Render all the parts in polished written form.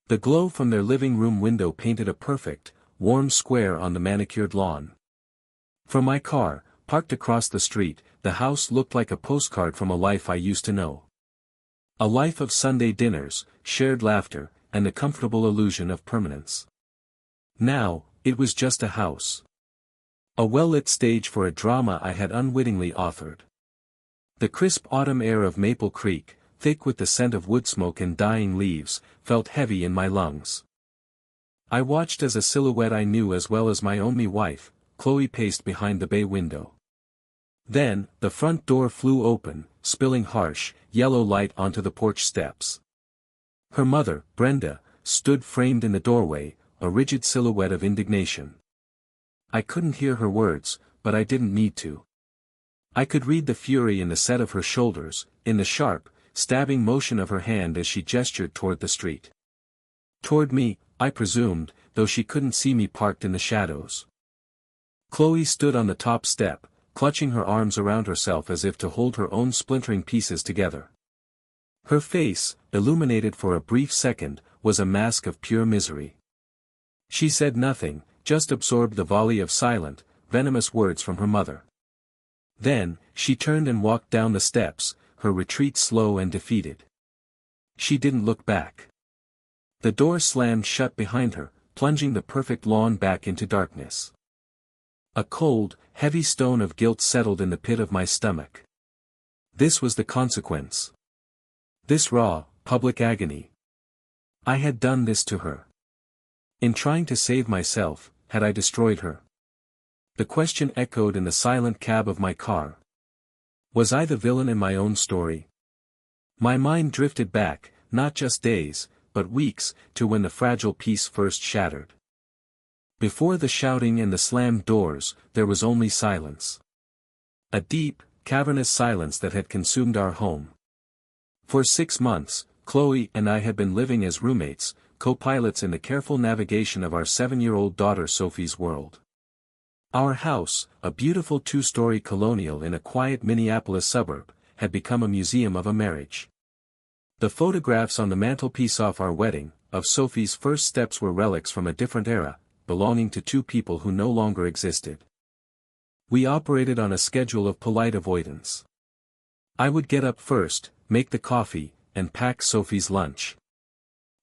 The glow from their living room window painted a perfect, warm square on the manicured lawn. From my car, parked across the street, the house looked like a postcard from a life I used to know. A life of Sunday dinners, shared laughter, and the comfortable illusion of permanence. Now, it was just a house. A well-lit stage for a drama I had unwittingly authored. The crisp autumn air of Maple Creek, thick with the scent of wood smoke and dying leaves, felt heavy in my lungs. I watched as a silhouette I knew as well as my only wife, Chloe, paced behind the bay window. Then, the front door flew open, spilling harsh, yellow light onto the porch steps. Her mother, Brenda, stood framed in the doorway, a rigid silhouette of indignation. I couldn't hear her words, but I didn't need to. I could read the fury in the set of her shoulders, in the sharp, stabbing motion of her hand as she gestured toward the street. Toward me, I presumed, though she couldn't see me parked in the shadows. Chloe stood on the top step, clutching her arms around herself as if to hold her own splintering pieces together. Her face, illuminated for a brief second, was a mask of pure misery. She said nothing, just absorbed the volley of silent, venomous words from her mother. Then, she turned and walked down the steps, her retreat slow and defeated. She didn't look back. The door slammed shut behind her, plunging the perfect lawn back into darkness. A cold, heavy stone of guilt settled in the pit of my stomach. This was the consequence. This raw, public agony. I had done this to her. In trying to save myself, had I destroyed her? The question echoed in the silent cab of my car. Was I the villain in my own story? My mind drifted back, not just days, but weeks, to when the fragile peace first shattered. Before the shouting and the slammed doors, there was only silence. A deep, cavernous silence that had consumed our home. For 6 months, Chloe and I had been living as roommates, co-pilots in the careful navigation of our 7-year-old daughter Sophie's world. Our house, a beautiful 2-story colonial in a quiet Minneapolis suburb, had become a museum of a marriage. The photographs on the mantelpiece of our wedding, of Sophie's first steps, were relics from a different era, belonging to 2 people who no longer existed. We operated on a schedule of polite avoidance. I would get up first, make the coffee, and pack Sophie's lunch.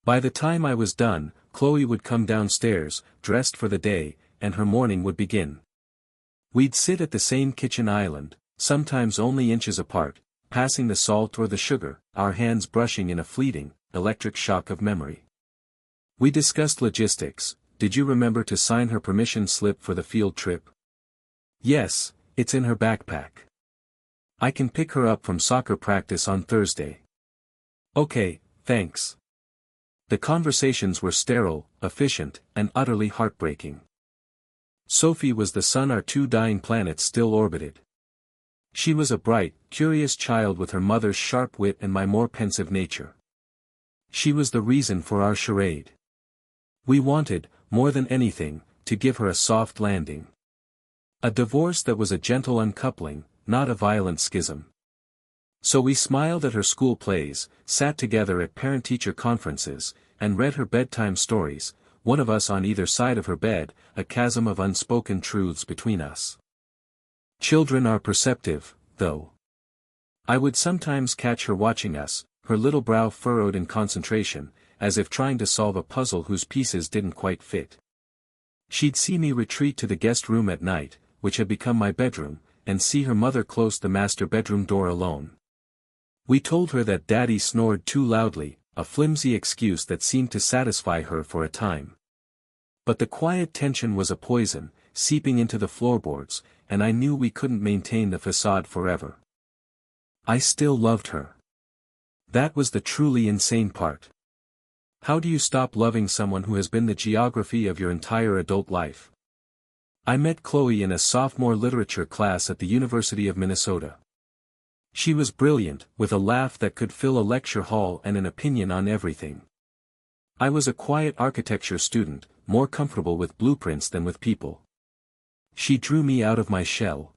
By the time I was done, Chloe would come downstairs, dressed for the day, and her morning would begin. We'd sit at the same kitchen island, sometimes only inches apart, passing the salt or the sugar, our hands brushing in a fleeting, electric shock of memory. We discussed logistics. Did you remember to sign her permission slip for the field trip? Yes, it's in her backpack. I can pick her up from soccer practice on Thursday. Okay, thanks. The conversations were sterile, efficient, and utterly heartbreaking. Sophie was the sun our 2 dying planets still orbited. She was a bright, curious child with her mother's sharp wit and my more pensive nature. She was the reason for our charade. We wanted, more than anything, to give her a soft landing. A divorce that was a gentle uncoupling, not a violent schism. So we smiled at her school plays, sat together at parent-teacher conferences, and read her bedtime stories, one of us on either side of her bed, a chasm of unspoken truths between us. Children are perceptive, though. I would sometimes catch her watching us, her little brow furrowed in concentration, as if trying to solve a puzzle whose pieces didn't quite fit. She'd see me retreat to the guest room at night, which had become my bedroom, and see her mother close the master bedroom door alone. We told her that Daddy snored too loudly, a flimsy excuse that seemed to satisfy her for a time. But the quiet tension was a poison, seeping into the floorboards, and I knew we couldn't maintain the facade forever. I still loved her. That was the truly insane part. How do you stop loving someone who has been the geography of your entire adult life? I met Chloe in a sophomore literature class at the University of Minnesota. She was brilliant, with a laugh that could fill a lecture hall and an opinion on everything. I was a quiet architecture student, more comfortable with blueprints than with people. She drew me out of my shell.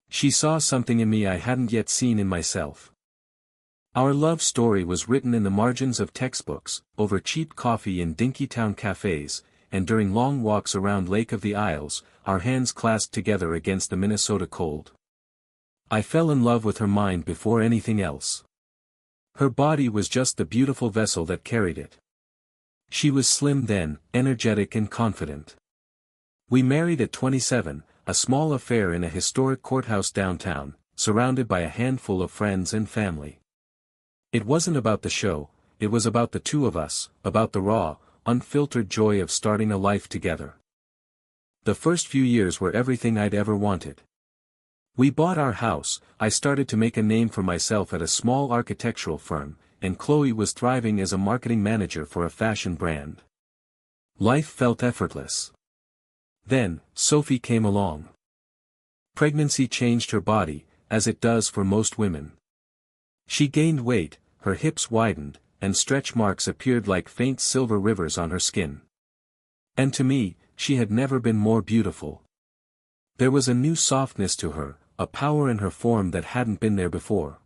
She saw something in me I hadn't yet seen in myself. Our love story was written in the margins of textbooks, over cheap coffee in dinky-town cafes, and during long walks around Lake of the Isles, our hands clasped together against the Minnesota cold. I fell in love with her mind before anything else. Her body was just the beautiful vessel that carried it. She was slim then, energetic and confident. We married at 27, a small affair in a historic courthouse downtown, surrounded by a handful of friends and family. It wasn't about the show, it was about the two of us, about the raw, unfiltered joy of starting a life together. The first few years were everything I'd ever wanted. We bought our house, I started to make a name for myself at a small architectural firm, and Chloe was thriving as a marketing manager for a fashion brand. Life felt effortless. Then, Sophie came along. Pregnancy changed her body, as it does for most women. She gained weight, her hips widened, and stretch marks appeared like faint silver rivers on her skin. And to me, she had never been more beautiful. There was a new softness to her, a power in her form that hadn't been there before.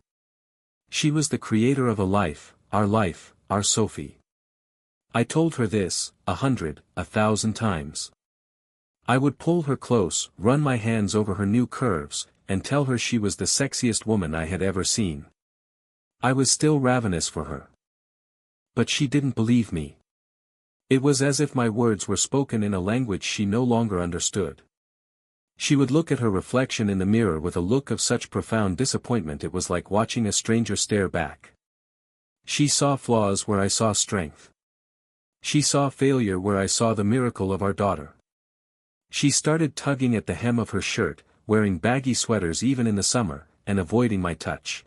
She was the creator of a life, our Sophie. I told her this, 100, 1,000 times. I would pull her close, run my hands over her new curves, and tell her she was the sexiest woman I had ever seen. I was still ravenous for her. But she didn't believe me. It was as if my words were spoken in a language she no longer understood. She would look at her reflection in the mirror with a look of such profound disappointment it was like watching a stranger stare back. She saw flaws where I saw strength. She saw failure where I saw the miracle of our daughter. She started tugging at the hem of her shirt, wearing baggy sweaters even in the summer, and avoiding my touch.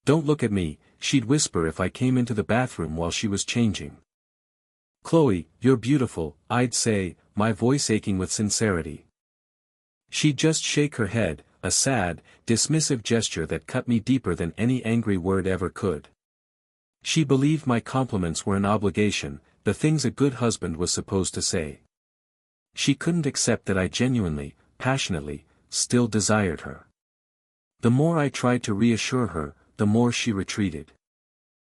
"Don't look at me," she'd whisper if I came into the bathroom while she was changing. "Chloe, you're beautiful," I'd say, my voice aching with sincerity. She'd just shake her head, a sad, dismissive gesture that cut me deeper than any angry word ever could. She believed my compliments were an obligation, the things a good husband was supposed to say. She couldn't accept that I genuinely, passionately, still desired her. The more I tried to reassure her, the more she retreated.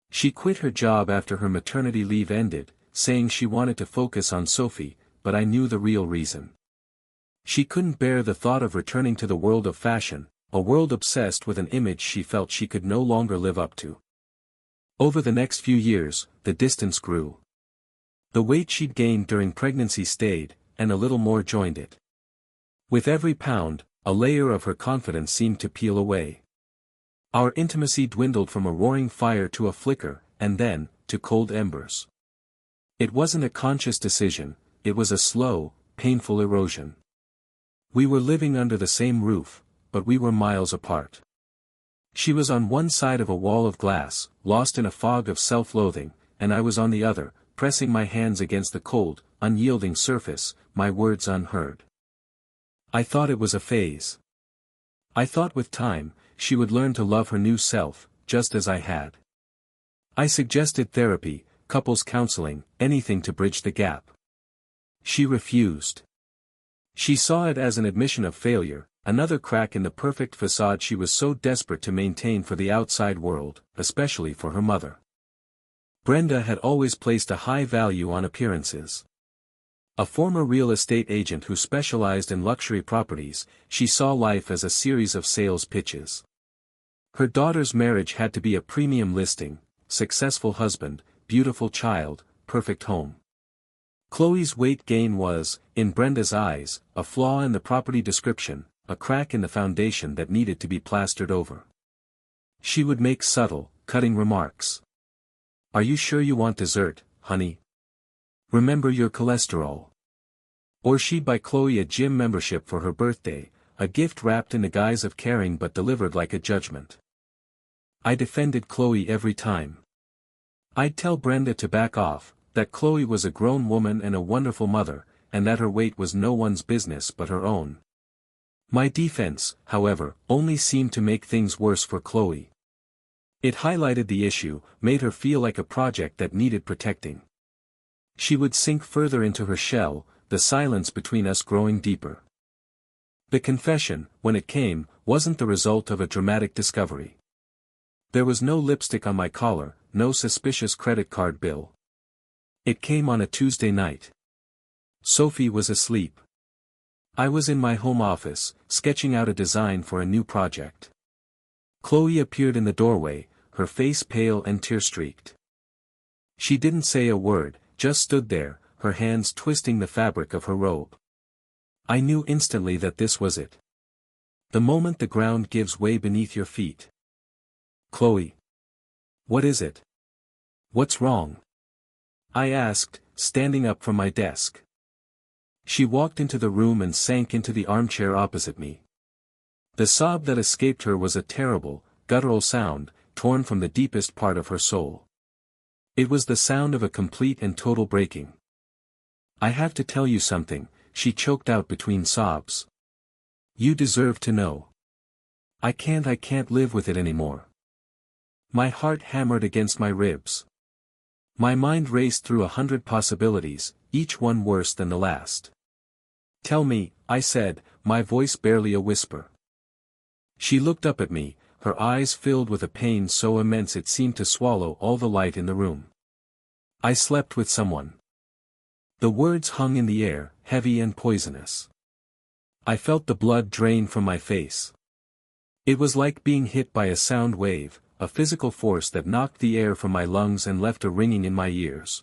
She quit her job after her maternity leave ended, saying she wanted to focus on Sophie, but I knew the real reason. She couldn't bear the thought of returning to the world of fashion, a world obsessed with an image she felt she could no longer live up to. Over the next few years, the distance grew. The weight she'd gained during pregnancy stayed, and a little more joined it. With every pound, a layer of her confidence seemed to peel away. Our intimacy dwindled from a roaring fire to a flicker, and then, to cold embers. It wasn't a conscious decision, it was a slow, painful erosion. We were living under the same roof, but we were miles apart. She was on one side of a wall of glass, lost in a fog of self-loathing, and I was on the other, pressing my hands against the cold, unyielding surface, my words unheard. I thought it was a phase. I thought with time, she would learn to love her new self, just as I had. I suggested therapy, couples counseling, anything to bridge the gap. She refused. She saw it as an admission of failure, another crack in the perfect facade she was so desperate to maintain for the outside world, especially for her mother. Brenda had always placed a high value on appearances. A former real estate agent who specialized in luxury properties, she saw life as a series of sales pitches. Her daughter's marriage had to be a premium listing, successful husband, beautiful child, perfect home. Chloe's weight gain was, in Brenda's eyes, a flaw in the property description, a crack in the foundation that needed to be plastered over. She would make subtle, cutting remarks. "Are you sure you want dessert, honey? Remember your cholesterol." Or she'd buy Chloe a gym membership for her birthday, a gift wrapped in the guise of caring but delivered like a judgment. I defended Chloe every time. I'd tell Brenda to back off, that Chloe was a grown woman and a wonderful mother, and that her weight was no one's business but her own. My defense, however, only seemed to make things worse for Chloe. It highlighted the issue, made her feel like a project that needed protecting. She would sink further into her shell, the silence between us growing deeper. The confession, when it came, wasn't the result of a dramatic discovery. There was no lipstick on my collar, no suspicious credit card bill. It came on a Tuesday night. Sophie was asleep. I was in my home office, sketching out a design for a new project. Chloe appeared in the doorway, her face pale and tear-streaked. She didn't say a word, just stood there, her hands twisting the fabric of her robe. I knew instantly that this was it. The moment the ground gives way beneath your feet. Chloe. What is it? What's wrong? I asked, standing up from my desk. She walked into the room and sank into the armchair opposite me. The sob that escaped her was a terrible, guttural sound, torn from the deepest part of her soul. It was the sound of a complete and total breaking. I have to tell you something, she choked out between sobs. You deserve to know. I can't live with it anymore. My heart hammered against my ribs. My mind raced through 100 possibilities, each one worse than the last. Tell me, I said, my voice barely a whisper. She looked up at me, her eyes filled with a pain so immense it seemed to swallow all the light in the room. I slept with someone. The words hung in the air, heavy and poisonous. I felt the blood drain from my face. It was like being hit by a sound wave, a physical force that knocked the air from my lungs and left a ringing in my ears.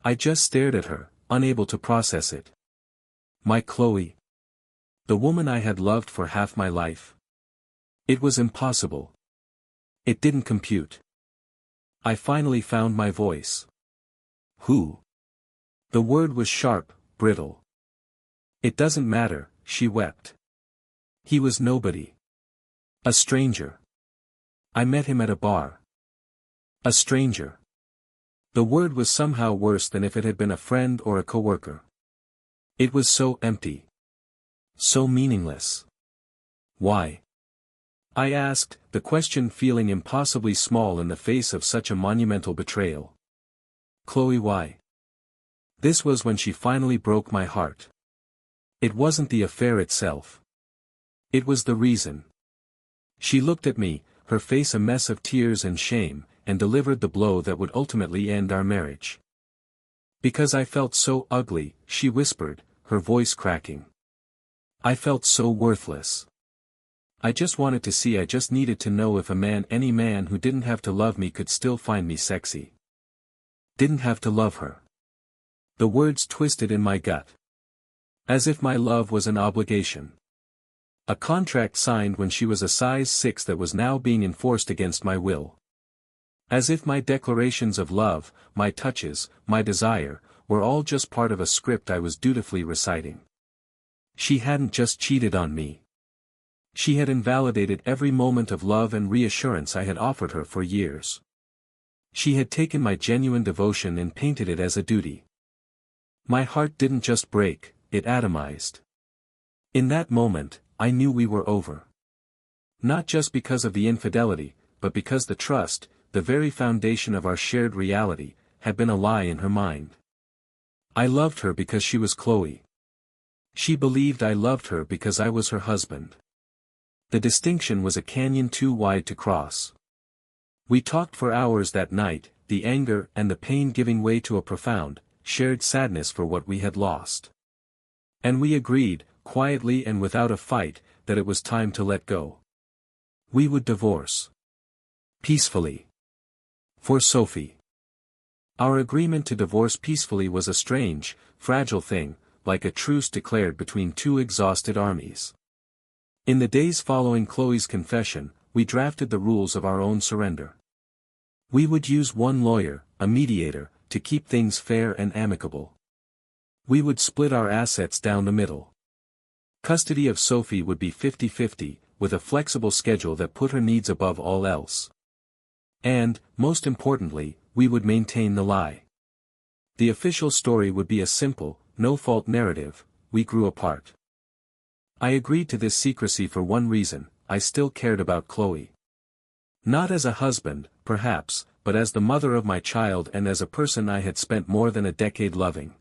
I just stared at her, unable to process it. My Chloe. The woman I had loved for half my life. It was impossible. It didn't compute. I finally found my voice. Who? The word was sharp, brittle. It doesn't matter, she wept. He was nobody. A stranger. I met him at a bar. A stranger. The word was somehow worse than if it had been a friend or a coworker. It was so empty. So meaningless. Why? I asked, the question feeling impossibly small in the face of such a monumental betrayal. Chloe, why? This was when she finally broke my heart. It wasn't the affair itself. It was the reason. She looked at me, her face a mess of tears and shame, and delivered the blow that would ultimately end our marriage. Because I felt so ugly, she whispered, her voice cracking. I felt so worthless. I just wanted to see, I just needed to know if any man who didn't have to love me could still find me sexy. Didn't have to love her. The words twisted in my gut. As if my love was an obligation. A contract signed when she was a size 6 that was now being enforced against my will. As if my declarations of love, my touches, my desire, were all just part of a script I was dutifully reciting. She hadn't just cheated on me. She had invalidated every moment of love and reassurance I had offered her for years. She had taken my genuine devotion and painted it as a duty. My heart didn't just break, it atomized. In that moment, I knew we were over. Not just because of the infidelity, but because the trust, the very foundation of our shared reality, had been a lie in her mind. I loved her because she was Chloe. She believed I loved her because I was her husband. The distinction was a canyon too wide to cross. We talked for hours that night, the anger and the pain giving way to a profound, shared sadness for what we had lost. And we agreed, quietly and without a fight, that it was time to let go. We would divorce. Peacefully. For Sophie. Our agreement to divorce peacefully was a strange, fragile thing, like a truce declared between two exhausted armies. In the days following Chloe's confession, we drafted the rules of our own surrender. We would use one lawyer, a mediator, to keep things fair and amicable. We would split our assets down the middle. Custody of Sophie would be 50-50, with a flexible schedule that put her needs above all else. And, most importantly, we would maintain the lie. The official story would be a simple, no-fault narrative: we grew apart. I agreed to this secrecy for one reason: I still cared about Chloe. Not as a husband, perhaps, but as the mother of my child and as a person I had spent more than a decade loving.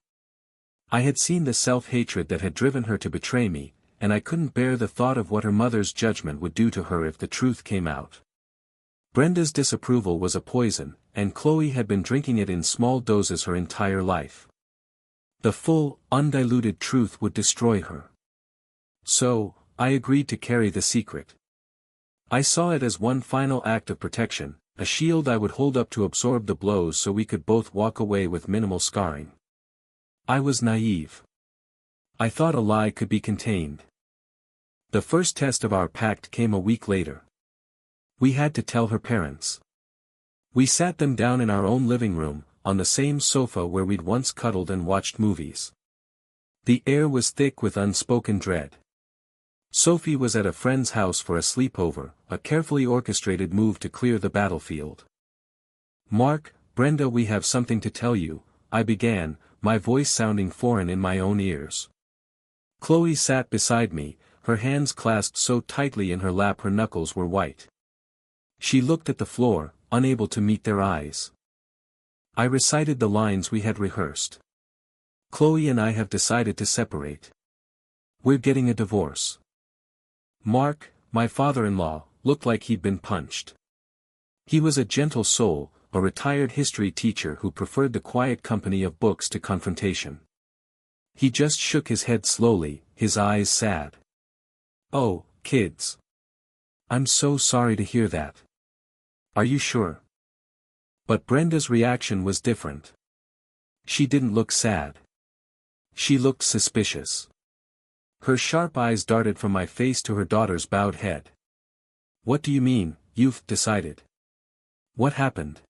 I had seen the self-hatred that had driven her to betray me, and I couldn't bear the thought of what her mother's judgment would do to her if the truth came out. Brenda's disapproval was a poison, and Chloe had been drinking it in small doses her entire life. The full, undiluted truth would destroy her. So, I agreed to carry the secret. I saw it as one final act of protection, a shield I would hold up to absorb the blows so we could both walk away with minimal scarring. I was naive. I thought a lie could be contained. The first test of our pact came a week later. We had to tell her parents. We sat them down in our own living room, on the same sofa where we'd once cuddled and watched movies. The air was thick with unspoken dread. Sophie was at a friend's house for a sleepover, a carefully orchestrated move to clear the battlefield. "Mark, Brenda, we have something to tell you," I began, my voice sounding foreign in my own ears. Chloe sat beside me, her hands clasped so tightly in her lap her knuckles were white. She looked at the floor, unable to meet their eyes. I recited the lines we had rehearsed. "Chloe and I have decided to separate. We're getting a divorce." Mark, my father-in-law, looked like he'd been punched. He was a gentle soul, a retired history teacher who preferred the quiet company of books to confrontation. He just shook his head slowly, his eyes sad. "Oh, kids. I'm so sorry to hear that. Are you sure?" But Brenda's reaction was different. She didn't look sad. She looked suspicious. Her sharp eyes darted from my face to her daughter's bowed head. "What do you mean, you've decided? What happened?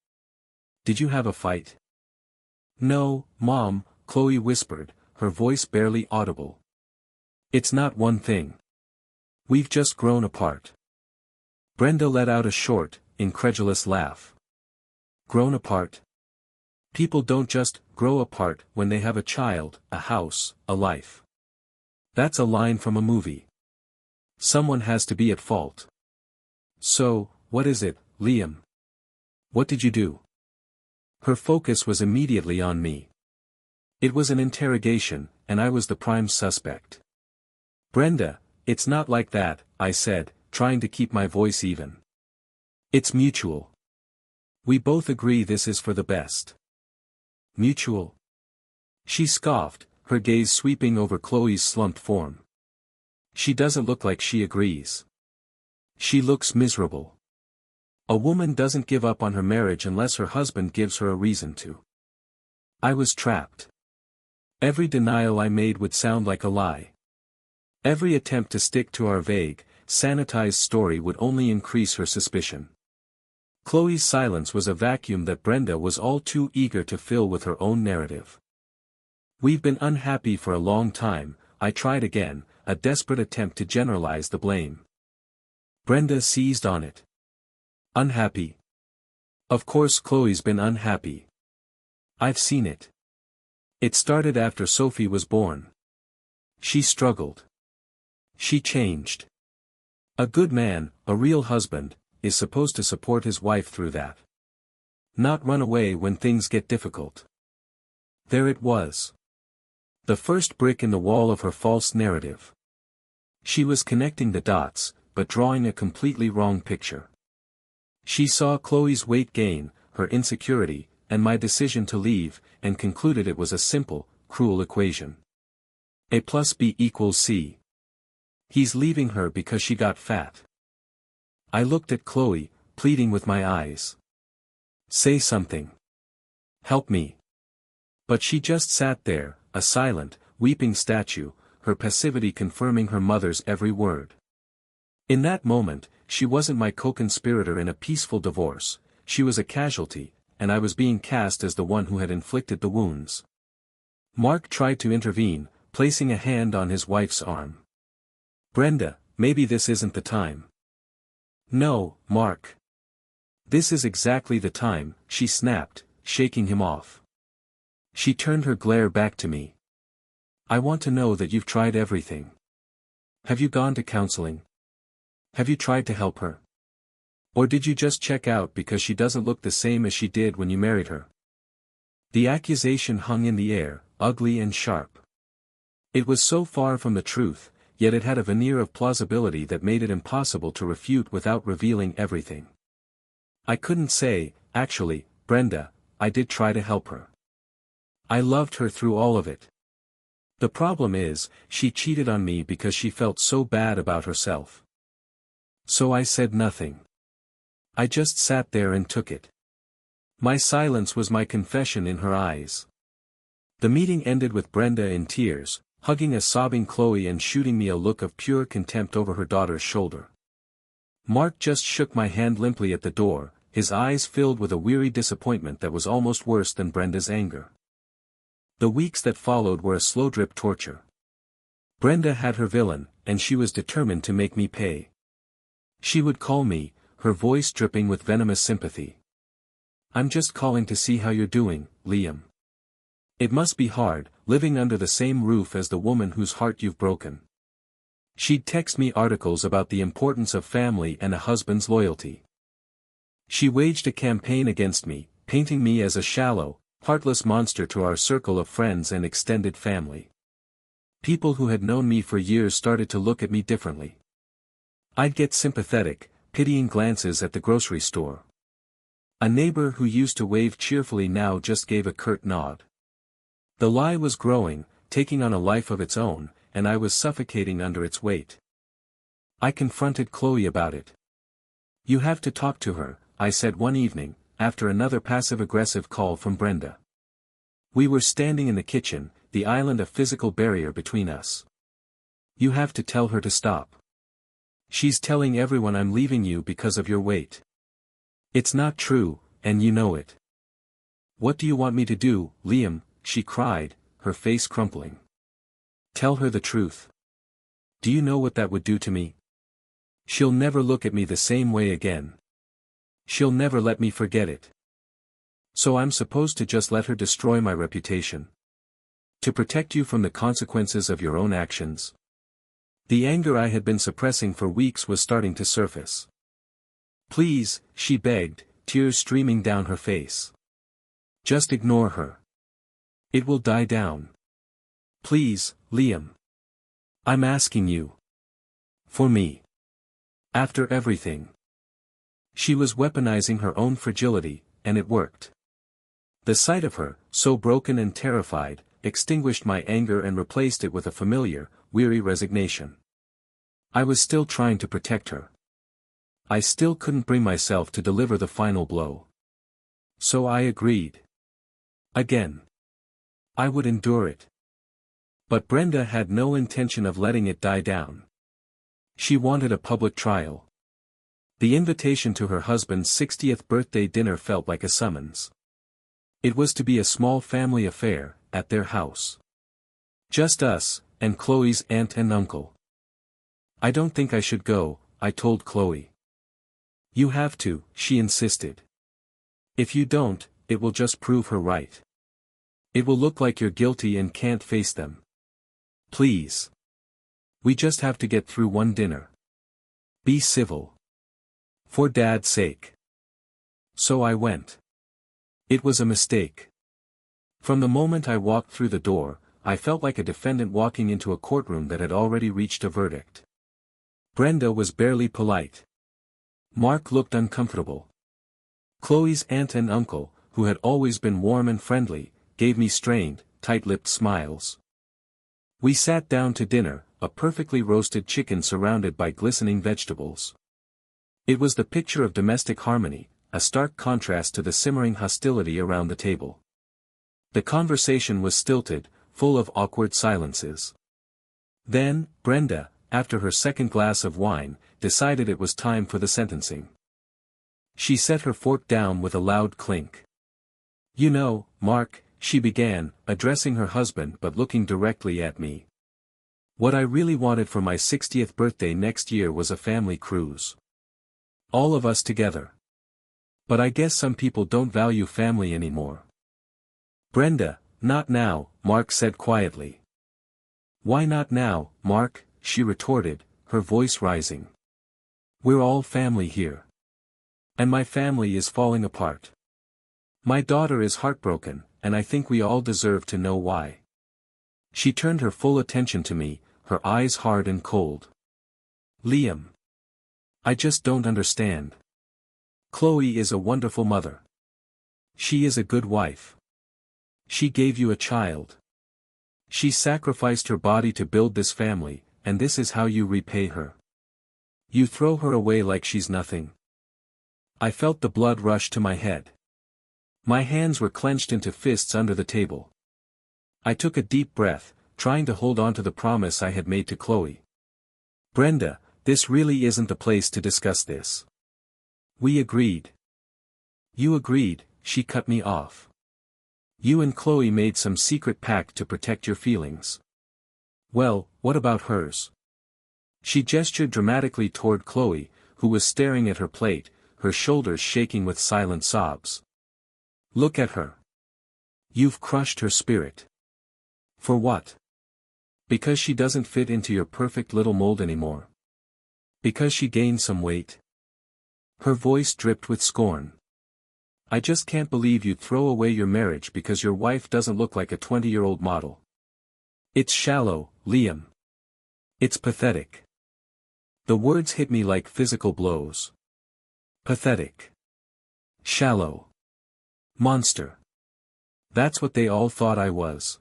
Did you have a fight?" "No, Mom," Chloe whispered, her voice barely audible. "It's not one thing. We've just grown apart." Brenda let out a short, incredulous laugh. "Grown apart? People don't just grow apart when they have a child, a house, a life. That's a line from a movie. Someone has to be at fault. So, what is it, Liam? What did you do?" Her focus was immediately on me. It was an interrogation, and I was the prime suspect. "Brenda, it's not like that," I said, trying to keep my voice even. "It's mutual. We both agree this is for the best." "Mutual?" She scoffed, her gaze sweeping over Chloe's slumped form. "She doesn't look like she agrees. She looks miserable. A woman doesn't give up on her marriage unless her husband gives her a reason to." I was trapped. Every denial I made would sound like a lie. Every attempt to stick to our vague, sanitized story would only increase her suspicion. Chloe's silence was a vacuum that Brenda was all too eager to fill with her own narrative. "We've been unhappy for a long time," I tried again, a desperate attempt to generalize the blame. Brenda seized on it. "Unhappy? Of course Chloe's been unhappy. I've seen it. It started after Sophie was born. She struggled. She changed. A good man, a real husband, is supposed to support his wife through that. Not run away when things get difficult." There it was. The first brick in the wall of her false narrative. She was connecting the dots, but drawing a completely wrong picture. She saw Chloe's weight gain, her insecurity, and my decision to leave, and concluded it was a simple, cruel equation. A plus B equals C. He's leaving her because she got fat. I looked at Chloe, pleading with my eyes. "Say something. Help me." But she just sat there, a silent, weeping statue, her passivity confirming her mother's every word. In that moment, she wasn't my co-conspirator in a peaceful divorce, she was a casualty, and I was being cast as the one who had inflicted the wounds. Mark tried to intervene, placing a hand on his wife's arm. "Brenda, maybe this isn't the time." "No, Mark. This is exactly the time," she snapped, shaking him off. She turned her glare back to me. "I want to know that you've tried everything. Have you gone to counseling? Have you tried to help her? Or did you just check out because she doesn't look the same as she did when you married her?" The accusation hung in the air, ugly and sharp. It was so far from the truth, yet it had a veneer of plausibility that made it impossible to refute without revealing everything. I couldn't say, actually, Brenda, I did try to help her. I loved her through all of it. The problem is, she cheated on me because she felt so bad about herself. So I said nothing. I just sat there and took it. My silence was my confession in her eyes. The meeting ended with Brenda in tears, hugging a sobbing Chloe and shooting me a look of pure contempt over her daughter's shoulder. Mark just shook my hand limply at the door, his eyes filled with a weary disappointment that was almost worse than Brenda's anger. The weeks that followed were a slow drip torture. Brenda had her villain, and she was determined to make me pay. She would call me, her voice dripping with venomous sympathy. "I'm just calling to see how you're doing, Liam. It must be hard, living under the same roof as the woman whose heart you've broken." She'd text me articles about the importance of family and a husband's loyalty. She waged a campaign against me, painting me as a shallow, heartless monster to our circle of friends and extended family. People who had known me for years started to look at me differently. I'd get sympathetic, pitying glances at the grocery store. A neighbor who used to wave cheerfully now just gave a curt nod. The lie was growing, taking on a life of its own, and I was suffocating under its weight. I confronted Chloe about it. "You have to talk to her," I said one evening, after another passive-aggressive call from Brenda. We were standing in the kitchen, the island a physical barrier between us. "You have to tell her to stop. She's telling everyone I'm leaving you because of your weight. It's not true, and you know it." "What do you want me to do, Liam?" she cried, her face crumpling. "Tell her the truth. Do you know what that would do to me? She'll never look at me the same way again. She'll never let me forget it. So I'm supposed to just let her destroy my reputation? To protect you from the consequences of your own actions?" The anger I had been suppressing for weeks was starting to surface. "Please," she begged, tears streaming down her face. "Just ignore her. It will die down. Please, Liam. I'm asking you. For me. After everything." She was weaponizing her own fragility, and it worked. The sight of her, so broken and terrified, extinguished my anger and replaced it with a familiar, weary resignation. I was still trying to protect her. I still couldn't bring myself to deliver the final blow. So I agreed. Again. I would endure it. But Brenda had no intention of letting it die down. She wanted a public trial. The invitation to her husband's 60th birthday dinner felt like a summons. It was to be a small family affair, at their house. Just us, and Chloe's aunt and uncle. "I don't think I should go," I told Chloe. "You have to," she insisted. "If you don't, it will just prove her right. It will look like you're guilty and can't face them. Please. We just have to get through one dinner. Be civil. For Dad's sake." So I went. It was a mistake. From the moment I walked through the door, I felt like a defendant walking into a courtroom that had already reached a verdict. Brenda was barely polite. Mark looked uncomfortable. Chloe's aunt and uncle, who had always been warm and friendly, gave me strained, tight-lipped smiles. We sat down to dinner, a perfectly roasted chicken surrounded by glistening vegetables. It was the picture of domestic harmony, a stark contrast to the simmering hostility around the table. The conversation was stilted, full of awkward silences. Then, Brenda, after her second glass of wine, decided it was time for the sentencing. She set her fork down with a loud clink. "You know, Mark," she began, addressing her husband but looking directly at me. "What I really wanted for my 60th birthday next year was a family cruise. All of us together. But I guess some people don't value family anymore." "Brenda, not now," Mark said quietly. "Why not now, Mark?" she retorted, her voice rising. "We're all family here. And my family is falling apart. My daughter is heartbroken, and I think we all deserve to know why." She turned her full attention to me, her eyes hard and cold. "Liam. I just don't understand." Chloe is a wonderful mother. She is a good wife. She gave you a child. She sacrificed her body to build this family, and this is how you repay her. You throw her away like she's nothing. I felt the blood rush to my head. My hands were clenched into fists under the table. I took a deep breath, trying to hold on to the promise I had made to Chloe. Brenda, this really isn't the place to discuss this. We agreed. You agreed, she cut me off. You and Chloe made some secret pact to protect your feelings. Well, what about hers? She gestured dramatically toward Chloe, who was staring at her plate, her shoulders shaking with silent sobs. Look at her. You've crushed her spirit. For what? Because she doesn't fit into your perfect little mold anymore. Because she gained some weight. Her voice dripped with scorn. I just can't believe you'd throw away your marriage because your wife doesn't look like a 20-year-old model. It's shallow, Liam. It's pathetic. The words hit me like physical blows. Pathetic. Shallow. Monster. That's what they all thought I was.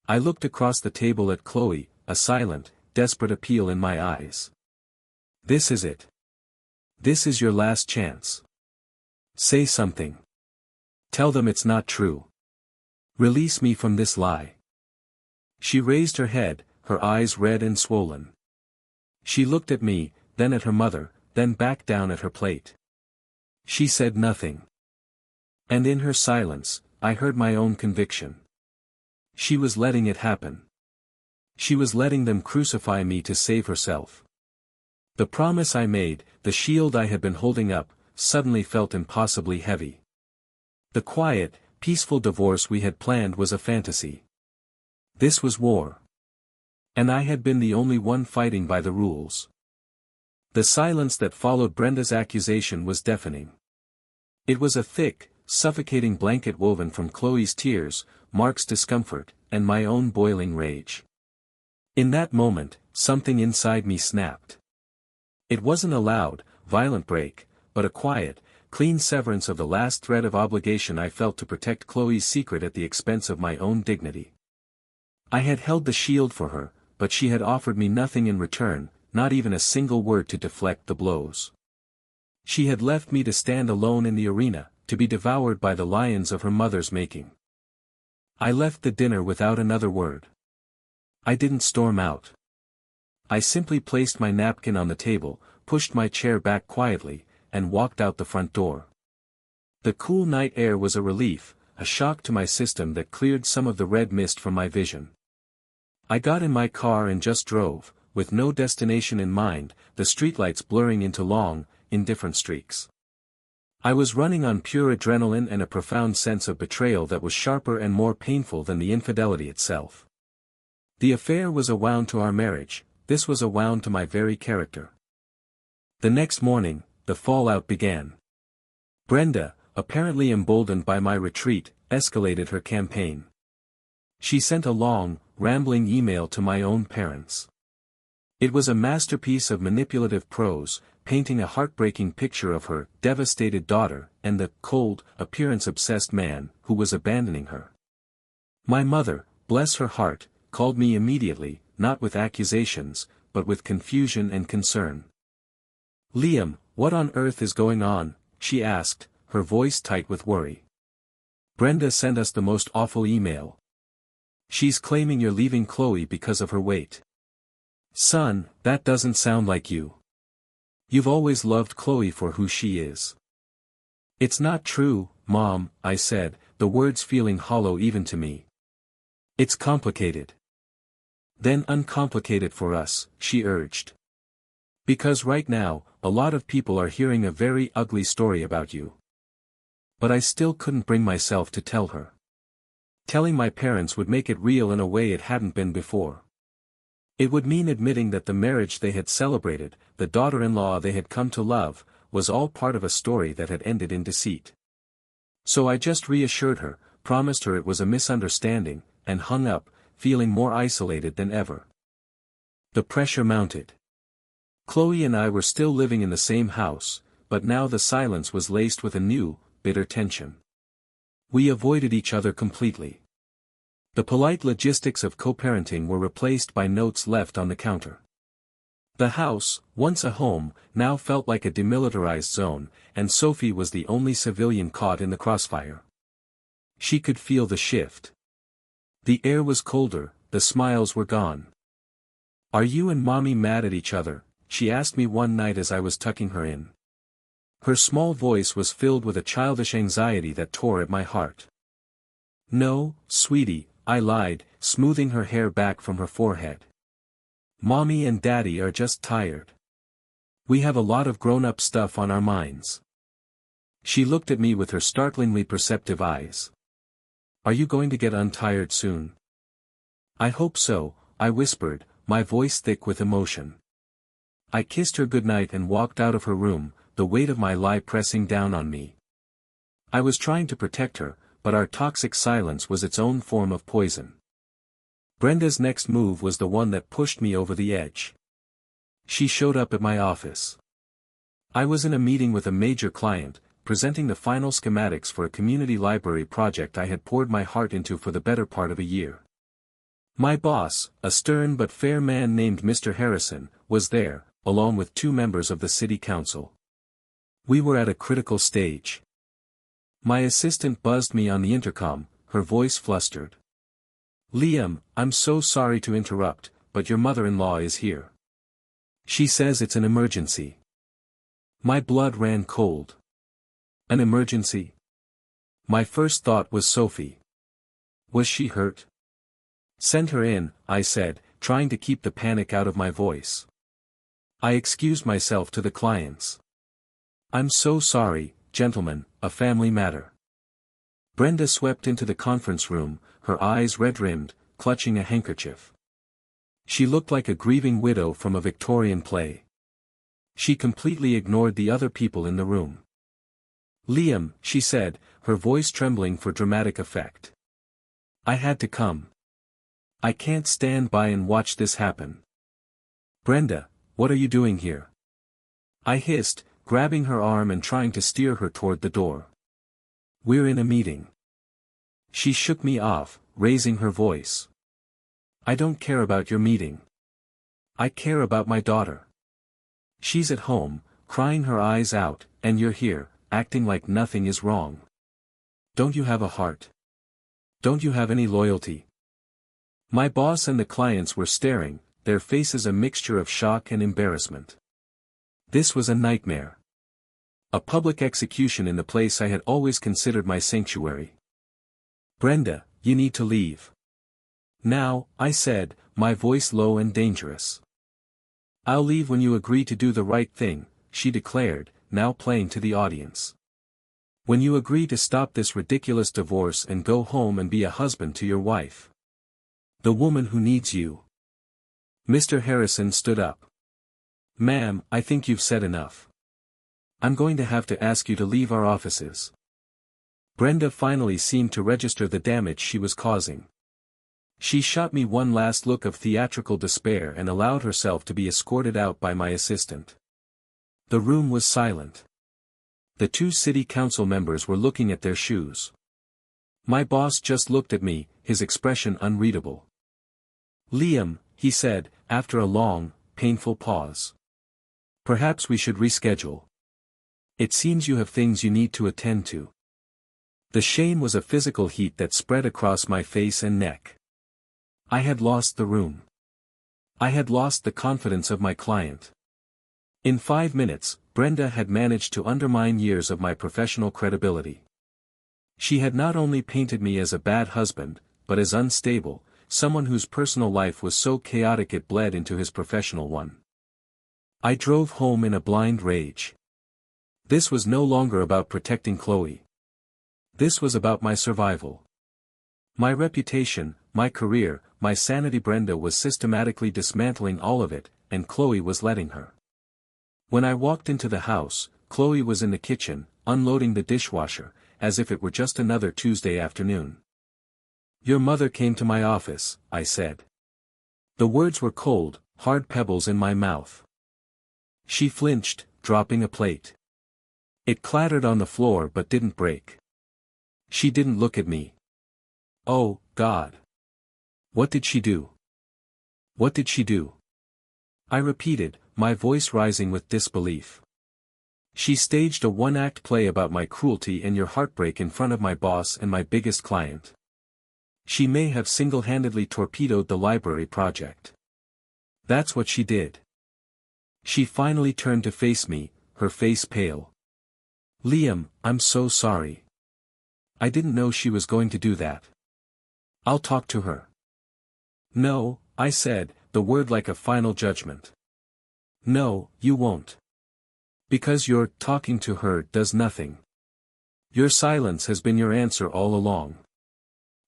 I looked across the table at Chloe, a silent, desperate appeal in my eyes. This is it. This is your last chance. Say something. Tell them it's not true. Release me from this lie. She raised her head, her eyes red and swollen. She looked at me, then at her mother, then back down at her plate. She said nothing. And in her silence, I heard my own conviction. She was letting it happen. She was letting them crucify me to save herself. The promise I made, the shield I had been holding up, suddenly felt impossibly heavy. The quiet, peaceful divorce we had planned was a fantasy. This was war. And I had been the only one fighting by the rules. The silence that followed Brenda's accusation was deafening. It was a thick, suffocating blanket woven from Chloe's tears, Mark's discomfort, and my own boiling rage. In that moment, something inside me snapped. It wasn't a loud, violent break, but a quiet, clean severance of the last thread of obligation I felt to protect Chloe's secret at the expense of my own dignity. I had held the shield for her, but she had offered me nothing in return, not even a single word to deflect the blows. She had left me to stand alone in the arena, to be devoured by the lions of her mother's making. I left the dinner without another word. I didn't storm out. I simply placed my napkin on the table, pushed my chair back quietly, and walked out the front door. The cool night air was a relief, a shock to my system that cleared some of the red mist from my vision. I got in my car and just drove, with no destination in mind, the streetlights blurring into long, indifferent streaks. I was running on pure adrenaline and a profound sense of betrayal that was sharper and more painful than the infidelity itself. The affair was a wound to our marriage, this was a wound to my very character. The next morning, the fallout began. Brenda, apparently emboldened by my retreat, escalated her campaign. She sent a long, rambling email to my own parents. It was a masterpiece of manipulative prose, painting a heartbreaking picture of her devastated daughter and the cold, appearance-obsessed man who was abandoning her. My mother, bless her heart, called me immediately, not with accusations, but with confusion and concern. Liam, what on earth is going on? She asked, her voice tight with worry. Brenda sent us the most awful email. She's claiming you're leaving Chloe because of her weight. Son, that doesn't sound like you. You've always loved Chloe for who she is. It's not true, Mom, I said, the words feeling hollow even to me. It's complicated. Then uncomplicate it for us, she urged. Because right now, a lot of people are hearing a very ugly story about you. But I still couldn't bring myself to tell her. Telling my parents would make it real in a way it hadn't been before. It would mean admitting that the marriage they had celebrated, the daughter-in-law they had come to love, was all part of a story that had ended in deceit. So I just reassured her, promised her it was a misunderstanding, and hung up, feeling more isolated than ever. The pressure mounted. Chloe and I were still living in the same house, but now the silence was laced with a new, bitter tension. We avoided each other completely. The polite logistics of co-parenting were replaced by notes left on the counter. The house, once a home, now felt like a demilitarized zone, and Sophie was the only civilian caught in the crossfire. She could feel the shift. The air was colder, the smiles were gone. "Are you and Mommy mad at each other?" she asked me one night as I was tucking her in. Her small voice was filled with a childish anxiety that tore at my heart. "No, sweetie," I lied, smoothing her hair back from her forehead. "Mommy and Daddy are just tired. We have a lot of grown-up stuff on our minds." She looked at me with her startlingly perceptive eyes. "Are you going to get untired soon?" "I hope so," I whispered, my voice thick with emotion. I kissed her goodnight and walked out of her room, the weight of my lie pressing down on me. I was trying to protect her, but our toxic silence was its own form of poison. Brenda's next move was the one that pushed me over the edge. She showed up at my office. I was in a meeting with a major client, presenting the final schematics for a community library project I had poured my heart into for the better part of a year. My boss, a stern but fair man named Mr. Harrison, was there, along with 2 members of the city council. We were at a critical stage. My assistant buzzed me on the intercom, her voice flustered. "Liam, I'm so sorry to interrupt, but your mother-in-law is here. She says it's an emergency." My blood ran cold. An emergency? My first thought was Sophie. Was she hurt? "Send her in," I said, trying to keep the panic out of my voice. I excused myself to the clients. "I'm so sorry, gentlemen, a family matter." Brenda swept into the conference room, her eyes red-rimmed, clutching a handkerchief. She looked like a grieving widow from a Victorian play. She completely ignored the other people in the room. "Liam," she said, her voice trembling for dramatic effect. "I had to come. I can't stand by and watch this happen." "Brenda, what are you doing here?" I hissed, grabbing her arm and trying to steer her toward the door. "We're in a meeting." She shook me off, raising her voice. "I don't care about your meeting. I care about my daughter. She's at home, crying her eyes out, and you're here, acting like nothing is wrong. Don't you have a heart? Don't you have any loyalty?" My boss and the clients were staring, their faces a mixture of shock and embarrassment. This was a nightmare. A public execution in the place I had always considered my sanctuary. "Brenda, you need to leave. Now," I said, my voice low and dangerous. "I'll leave when you agree to do the right thing," she declared, now playing to the audience. "When you agree to stop this ridiculous divorce and go home and be a husband to your wife. The woman who needs you." Mr. Harrison stood up. "Ma'am, I think you've said enough. I'm going to have to ask you to leave our offices." Brenda finally seemed to register the damage she was causing. She shot me one last look of theatrical despair and allowed herself to be escorted out by my assistant. The room was silent. The 2 city council members were looking at their shoes. My boss just looked at me, his expression unreadable. "Liam," he said, after a long, painful pause. "Perhaps we should reschedule. It seems you have things you need to attend to." The shame was a physical heat that spread across my face and neck. I had lost the room. I had lost the confidence of my client. In 5 minutes, Brenda had managed to undermine years of my professional credibility. She had not only painted me as a bad husband, but as unstable, someone whose personal life was so chaotic it bled into his professional one. I drove home in a blind rage. This was no longer about protecting Chloe. This was about my survival. My reputation, my career, my sanity. Brenda was systematically dismantling all of it, and Chloe was letting her. When I walked into the house, Chloe was in the kitchen, unloading the dishwasher, as if it were just another Tuesday afternoon. "Your mother came to my office," I said. The words were cold, hard pebbles in my mouth. She flinched, dropping a plate. It clattered on the floor but didn't break. She didn't look at me. Oh, God. What did she do? What did she do? I repeated, my voice rising with disbelief. She staged a one-act play about my cruelty and your heartbreak in front of my boss and my biggest client. She may have single-handedly torpedoed the library project. That's what she did. She finally turned to face me, her face pale. Liam, I'm so sorry. I didn't know she was going to do that. I'll talk to her. No, I said, the word like a final judgment. No, you won't. Because your talking to her does nothing. Your silence has been your answer all along.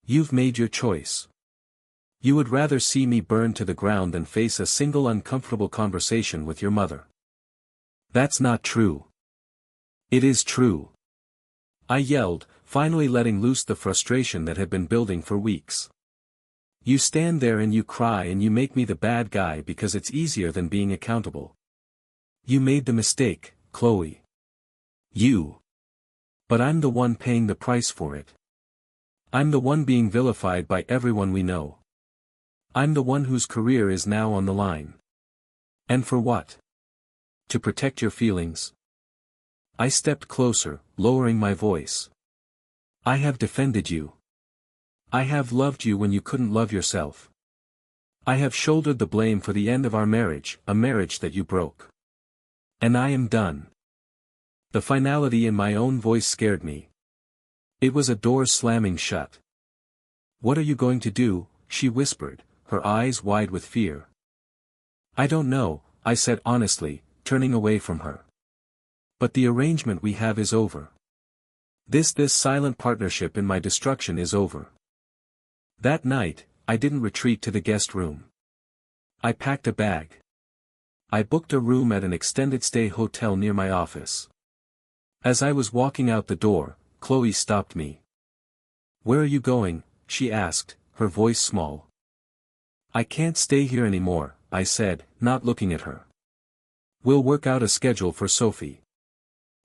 You've made your choice. You would rather see me burn to the ground than face a single uncomfortable conversation with your mother. That's not true. It is true. I yelled, finally letting loose the frustration that had been building for weeks. You stand there and you cry and you make me the bad guy because it's easier than being accountable. You made the mistake, Chloe. You. But I'm the one paying the price for it. I'm the one being vilified by everyone we know. I'm the one whose career is now on the line. And for what? To protect your feelings? I stepped closer, lowering my voice. I have defended you. I have loved you when you couldn't love yourself. I have shouldered the blame for the end of our marriage, a marriage that you broke. And I am done. The finality in my own voice scared me. It was a door slamming shut. What are you going to do? She whispered, her eyes wide with fear. I don't know, I said honestly, turning away from her. But the arrangement we have is over. This silent partnership in my destruction is over. That night, I didn't retreat to the guest room. I packed a bag. I booked a room at an extended stay hotel near my office. As I was walking out the door, Chloe stopped me. Where are you going? She asked, her voice small. I can't stay here anymore, I said, not looking at her. We'll work out a schedule for Sophie.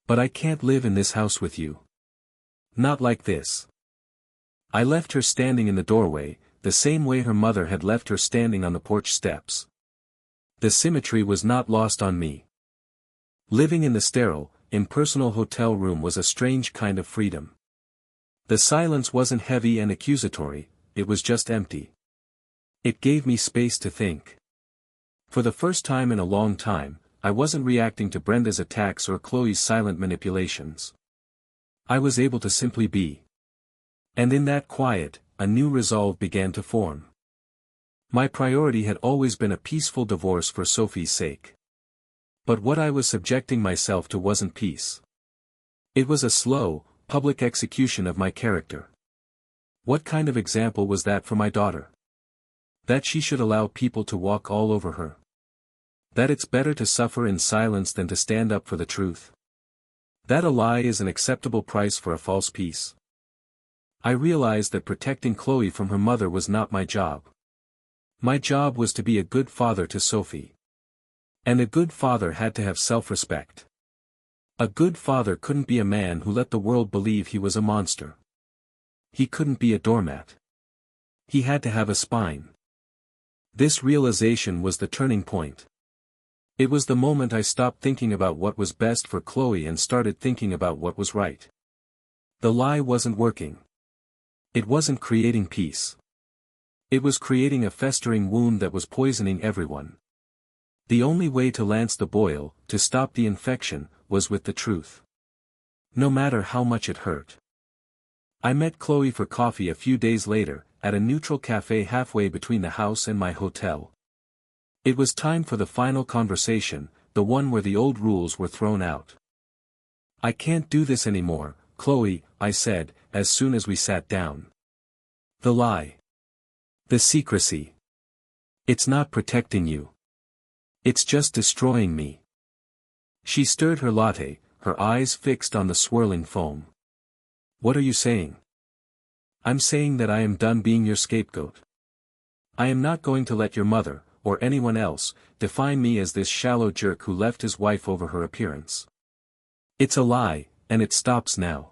But I can't live in this house with you. Not like this. I left her standing in the doorway, the same way her mother had left her standing on the porch steps. The symmetry was not lost on me. Living in the sterile, impersonal hotel room was a strange kind of freedom. The silence wasn't heavy and accusatory, it was just empty. It gave me space to think. For the first time in a long time, I wasn't reacting to Brenda's attacks or Chloe's silent manipulations. I was able to simply be. And in that quiet, a new resolve began to form. My priority had always been a peaceful divorce for Sophie's sake. But what I was subjecting myself to wasn't peace. It was a slow, public execution of my character. What kind of example was that for my daughter? That she should allow people to walk all over her. That it's better to suffer in silence than to stand up for the truth. That a lie is an acceptable price for a false peace. I realized that protecting Chloe from her mother was not my job. My job was to be a good father to Sophie. And a good father had to have self-respect. A good father couldn't be a man who let the world believe he was a monster. He couldn't be a doormat. He had to have a spine. This realization was the turning point. It was the moment I stopped thinking about what was best for Chloe and started thinking about what was right. The lie wasn't working. It wasn't creating peace. It was creating a festering wound that was poisoning everyone. The only way to lance the boil, to stop the infection, was with the truth. No matter how much it hurt. I met Chloe for coffee a few days later, at a neutral cafe halfway between the house and my hotel. It was time for the final conversation, the one where the old rules were thrown out. I can't do this anymore, Chloe, I said, as soon as we sat down. The lie. The secrecy. It's not protecting you. It's just destroying me. She stirred her latte, her eyes fixed on the swirling foam. What are you saying? I'm saying that I am done being your scapegoat. I am not going to let your mother, or anyone else, define me as this shallow jerk who left his wife over her appearance. It's a lie, and it stops now.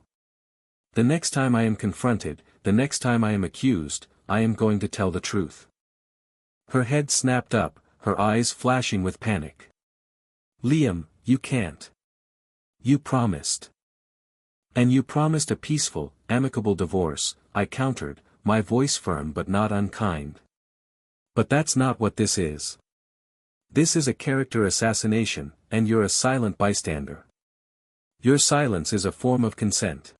The next time I am confronted, the next time I am accused, I am going to tell the truth. Her head snapped up, her eyes flashing with panic. Liam, you can't. You promised. And you promised a peaceful, amicable divorce, I countered, my voice firm but not unkind. But that's not what this is. This is a character assassination, and you're a silent bystander. Your silence is a form of consent.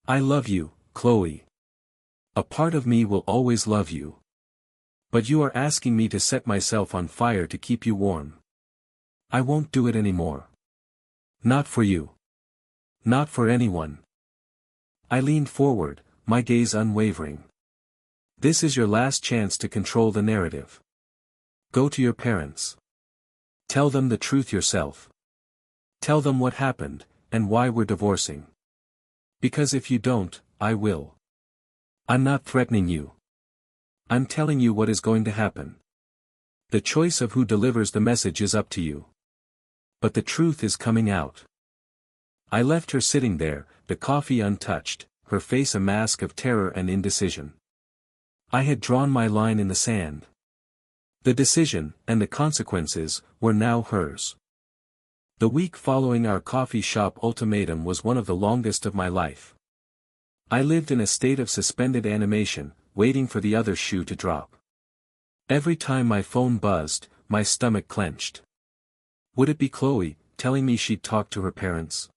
I love you, Chloe. A part of me will always love you. But you are asking me to set myself on fire to keep you warm. I won't do it anymore. Not for you. Not for anyone. I leaned forward, my gaze unwavering. This is your last chance to control the narrative. Go to your parents. Tell them the truth yourself. Tell them what happened, and why we're divorcing. Because if you don't, I will. I'm not threatening you. I'm telling you what is going to happen. The choice of who delivers the message is up to you. But the truth is coming out. I left her sitting there, the coffee untouched, her face a mask of terror and indecision. I had drawn my line in the sand. The decision, and the consequences, were now hers. The week following our coffee shop ultimatum was one of the longest of my life. I lived in a state of suspended animation, waiting for the other shoe to drop. Every time my phone buzzed, my stomach clenched. Would it be Chloe, telling me she'd talked to her parents?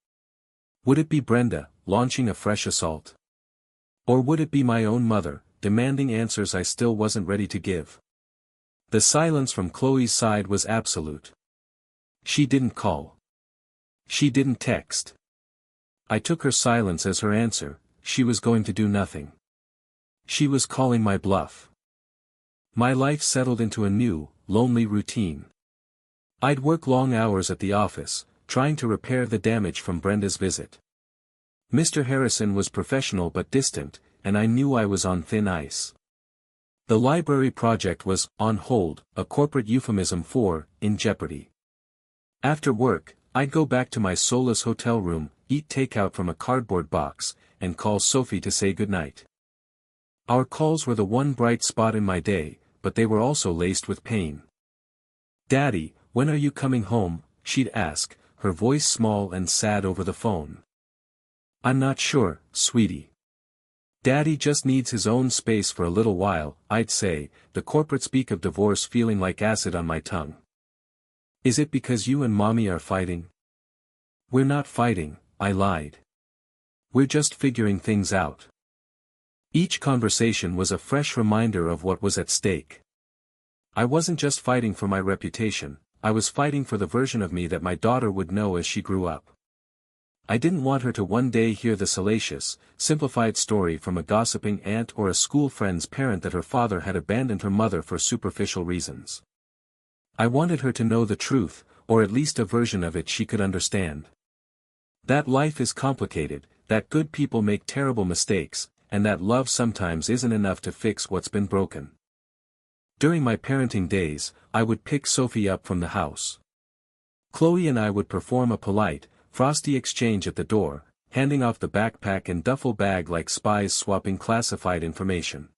Would it be Brenda, launching a fresh assault? Or would it be my own mother, demanding answers I still wasn't ready to give? The silence from Chloe's side was absolute. She didn't call. She didn't text. I took her silence as her answer, she was going to do nothing. She was calling my bluff. My life settled into a new, lonely routine. I'd work long hours at the office, trying to repair the damage from Brenda's visit. Mr. Harrison was professional but distant, and I knew I was on thin ice. The library project was, on hold, a corporate euphemism for, in jeopardy. After work, I'd go back to my soulless hotel room, eat takeout from a cardboard box, and call Sophie to say goodnight. Our calls were the one bright spot in my day, but they were also laced with pain. "Daddy, when are you coming home?" she'd ask, her voice small and sad over the phone. "I'm not sure, sweetie. Daddy just needs his own space for a little while," I'd say, the corporate speak of divorce feeling like acid on my tongue. "Is it because you and Mommy are fighting?" "We're not fighting," I lied. "We're just figuring things out." Each conversation was a fresh reminder of what was at stake. I wasn't just fighting for my reputation, I was fighting for the version of me that my daughter would know as she grew up. I didn't want her to one day hear the salacious, simplified story from a gossiping aunt or a school friend's parent that her father had abandoned her mother for superficial reasons. I wanted her to know the truth, or at least a version of it she could understand. That life is complicated, that good people make terrible mistakes, and that love sometimes isn't enough to fix what's been broken. During my parenting days, I would pick Sophie up from the house. Chloe and I would perform a polite, frosty exchange at the door, handing off the backpack and duffel bag like spies swapping classified information.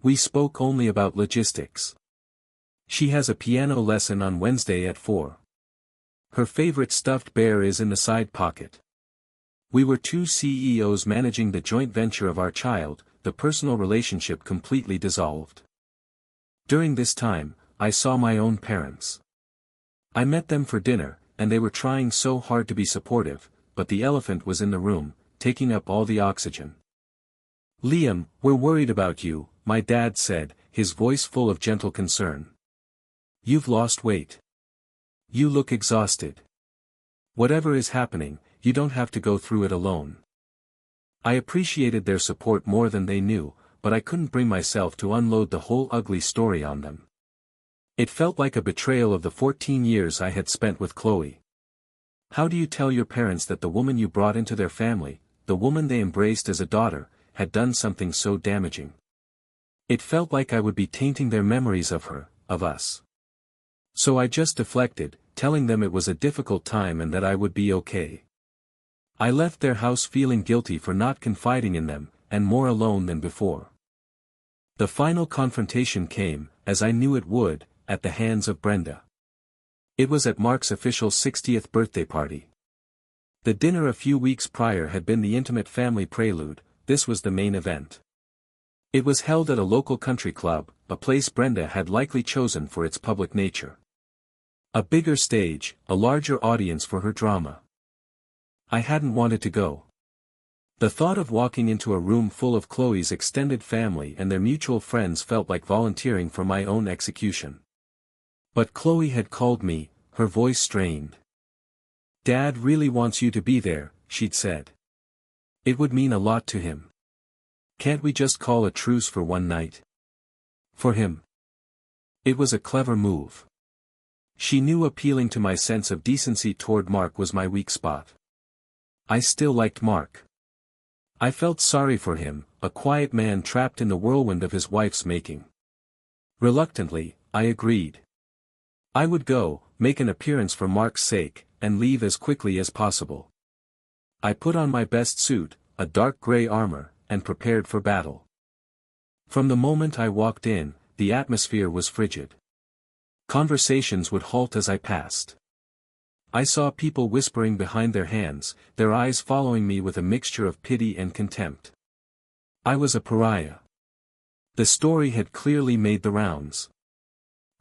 We spoke only about logistics. She has a piano lesson on Wednesday at 4. Her favorite stuffed bear is in the side pocket. We were two CEOs managing the joint venture of our child, the personal relationship completely dissolved. During this time, I saw my own parents. I met them for dinner, and they were trying so hard to be supportive, but the elephant was in the room, taking up all the oxygen. "Liam, we're worried about you," my dad said, his voice full of gentle concern. "You've lost weight. You look exhausted. Whatever is happening, you don't have to go through it alone." I appreciated their support more than they knew, but I couldn't bring myself to unload the whole ugly story on them. It felt like a betrayal of the 14 years I had spent with Chloe. How do you tell your parents that the woman you brought into their family, the woman they embraced as a daughter, had done something so damaging? It felt like I would be tainting their memories of her, of us. So I just deflected, telling them it was a difficult time and that I would be okay. I left their house feeling guilty for not confiding in them, and more alone than before. The final confrontation came, as I knew it would, at the hands of Brenda. It was at Mark's official 60th birthday party. The dinner a few weeks prior had been the intimate family prelude, this was the main event. It was held at a local country club, a place Brenda had likely chosen for its public nature. A bigger stage, a larger audience for her drama. I hadn't wanted to go. The thought of walking into a room full of Chloe's extended family and their mutual friends felt like volunteering for my own execution. But Chloe had called me, her voice strained. "Dad really wants you to be there," she'd said. "It would mean a lot to him. Can't we just call a truce for one night?" For him. It was a clever move. She knew appealing to my sense of decency toward Mark was my weak spot. I still liked Mark. I felt sorry for him, a quiet man trapped in the whirlwind of his wife's making. Reluctantly, I agreed. I would go, make an appearance for Mark's sake, and leave as quickly as possible. I put on my best suit, a dark gray armor, and prepared for battle. From the moment I walked in, the atmosphere was frigid. Conversations would halt as I passed. I saw people whispering behind their hands, their eyes following me with a mixture of pity and contempt. I was a pariah. The story had clearly made the rounds.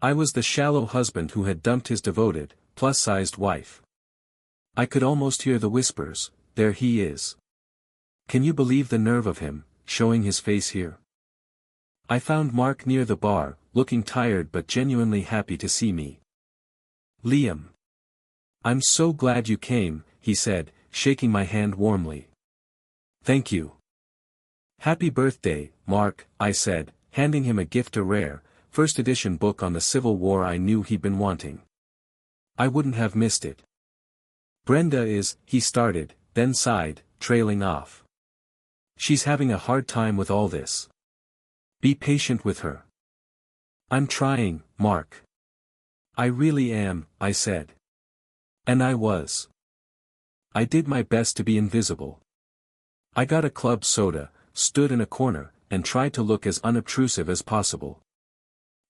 I was the shallow husband who had dumped his devoted, plus-sized wife. I could almost hear the whispers, "There he is. Can you believe the nerve of him, showing his face here?" I found Mark near the bar, looking tired but genuinely happy to see me. "Liam. I'm so glad you came," he said, shaking my hand warmly. "Thank you." "Happy birthday, Mark," I said, handing him a gift, a rare, first edition book on the Civil War I knew he'd been wanting. I wouldn't have missed it. "Brenda is," he started, then sighed, trailing off. "She's having a hard time with all this. Be patient with her." "I'm trying, Mark. I really am," I said. And I was. I did my best to be invisible. I got a club soda, stood in a corner, and tried to look as unobtrusive as possible.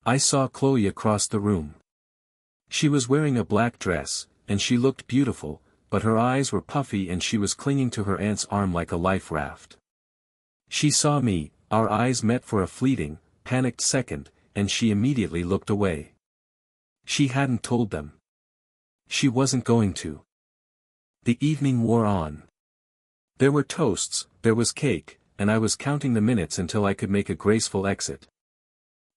I saw Chloe across the room. She was wearing a black dress, and she looked beautiful, but her eyes were puffy and she was clinging to her aunt's arm like a life raft. She saw me, our eyes met for a fleeting, panicked second, and she immediately looked away. She hadn't told them. She wasn't going to. The evening wore on. There were toasts, there was cake, and I was counting the minutes until I could make a graceful exit.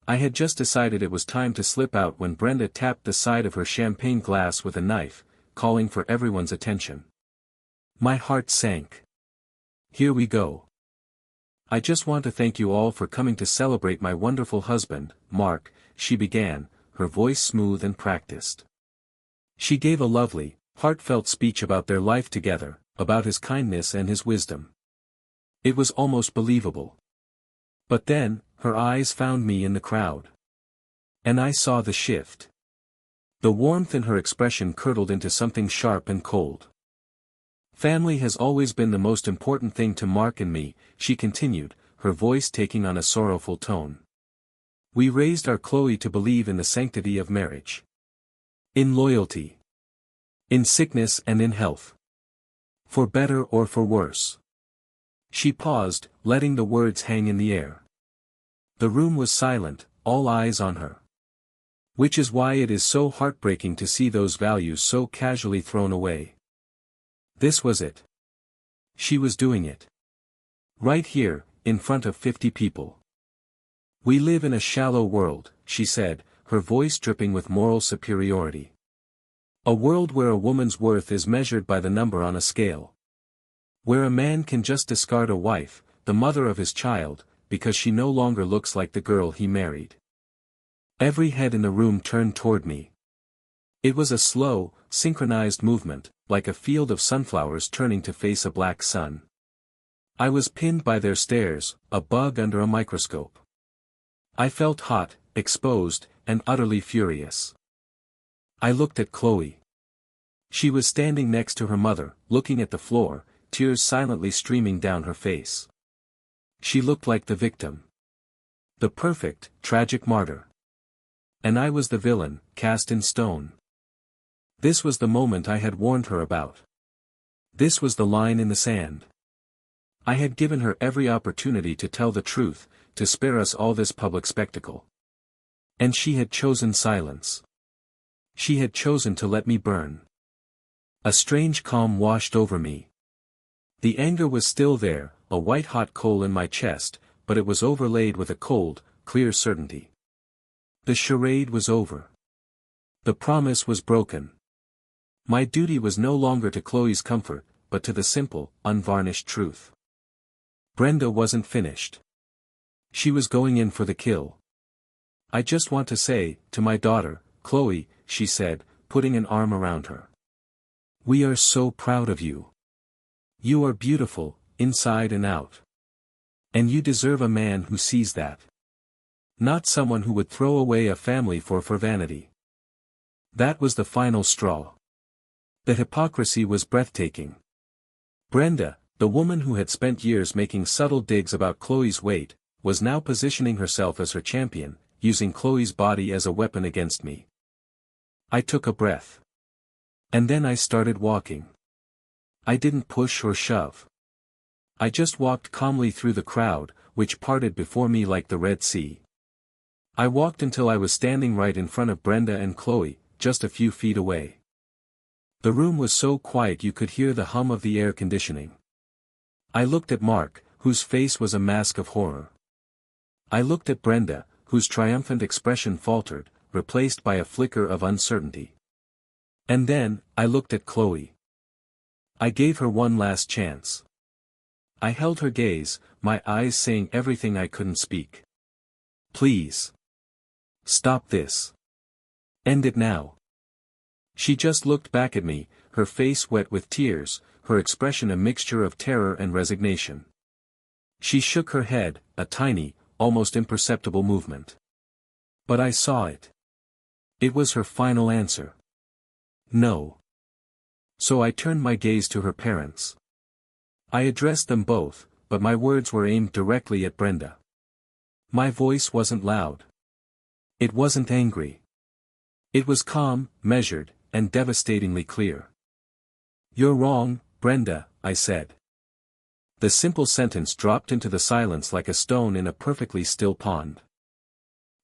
I had just decided it was time to slip out when Brenda tapped the side of her champagne glass with a knife, calling for everyone's attention. My heart sank. "Here we go. I just want to thank you all for coming to celebrate my wonderful husband, Mark," she began, her voice smooth and practiced. She gave a lovely, heartfelt speech about their life together, about his kindness and his wisdom. It was almost believable. But then, her eyes found me in the crowd. And I saw the shift. The warmth in her expression curdled into something sharp and cold. "Family has always been the most important thing to Mark and me," she continued, her voice taking on a sorrowful tone. "We raised our Chloe to believe in the sanctity of marriage. In loyalty. In sickness and in health. For better or for worse." She paused, letting the words hang in the air. The room was silent, all eyes on her. Which is why it is so heartbreaking to see those values so casually thrown away. This was it. She was doing it. Right here, in front of 50 people. "We live in a shallow world," she said, her voice dripping with moral superiority. "A world where a woman's worth is measured by the number on a scale. Where a man can just discard a wife, the mother of his child, because she no longer looks like the girl he married." Every head in the room turned toward me. It was a slow, synchronized movement, like a field of sunflowers turning to face a black sun. I was pinned by their stares, a bug under a microscope. I felt hot, exposed, and utterly furious. I looked at Chloe. She was standing next to her mother, looking at the floor, tears silently streaming down her face. She looked like the victim. The perfect, tragic martyr. And I was the villain, cast in stone. This was the moment I had warned her about. This was the line in the sand. I had given her every opportunity to tell the truth, to spare us all this public spectacle. And she had chosen silence. She had chosen to let me burn. A strange calm washed over me. The anger was still there, a white-hot coal in my chest, but it was overlaid with a cold, clear certainty. The charade was over. The promise was broken. My duty was no longer to Chloe's comfort, but to the simple, unvarnished truth. Brenda wasn't finished. She was going in for the kill. I just want to say, to my daughter, Chloe, she said, putting an arm around her. We are so proud of you. You are beautiful, inside and out. And you deserve a man who sees that. Not someone who would throw away a family for vanity. That was the final straw. The hypocrisy was breathtaking. Brenda, the woman who had spent years making subtle digs about Chloe's weight, was now positioning herself as her champion, using Chloe's body as a weapon against me. I took a breath. And then I started walking. I didn't push or shove. I just walked calmly through the crowd, which parted before me like the Red Sea. I walked until I was standing right in front of Brenda and Chloe, just a few feet away. The room was so quiet you could hear the hum of the air conditioning. I looked at Mark, whose face was a mask of horror. I looked at Brenda, whose triumphant expression faltered, replaced by a flicker of uncertainty. And then, I looked at Chloe. I gave her one last chance. I held her gaze, my eyes saying everything I couldn't speak. Please. Stop this. End it now. She just looked back at me, her face wet with tears, her expression a mixture of terror and resignation. She shook her head, a tiny, almost imperceptible movement. But I saw it. It was her final answer. No. So I turned my gaze to her parents. I addressed them both, but my words were aimed directly at Brenda. My voice wasn't loud. It wasn't angry. It was calm, measured, and devastatingly clear. You're wrong, Brenda, I said. The simple sentence dropped into the silence like a stone in a perfectly still pond.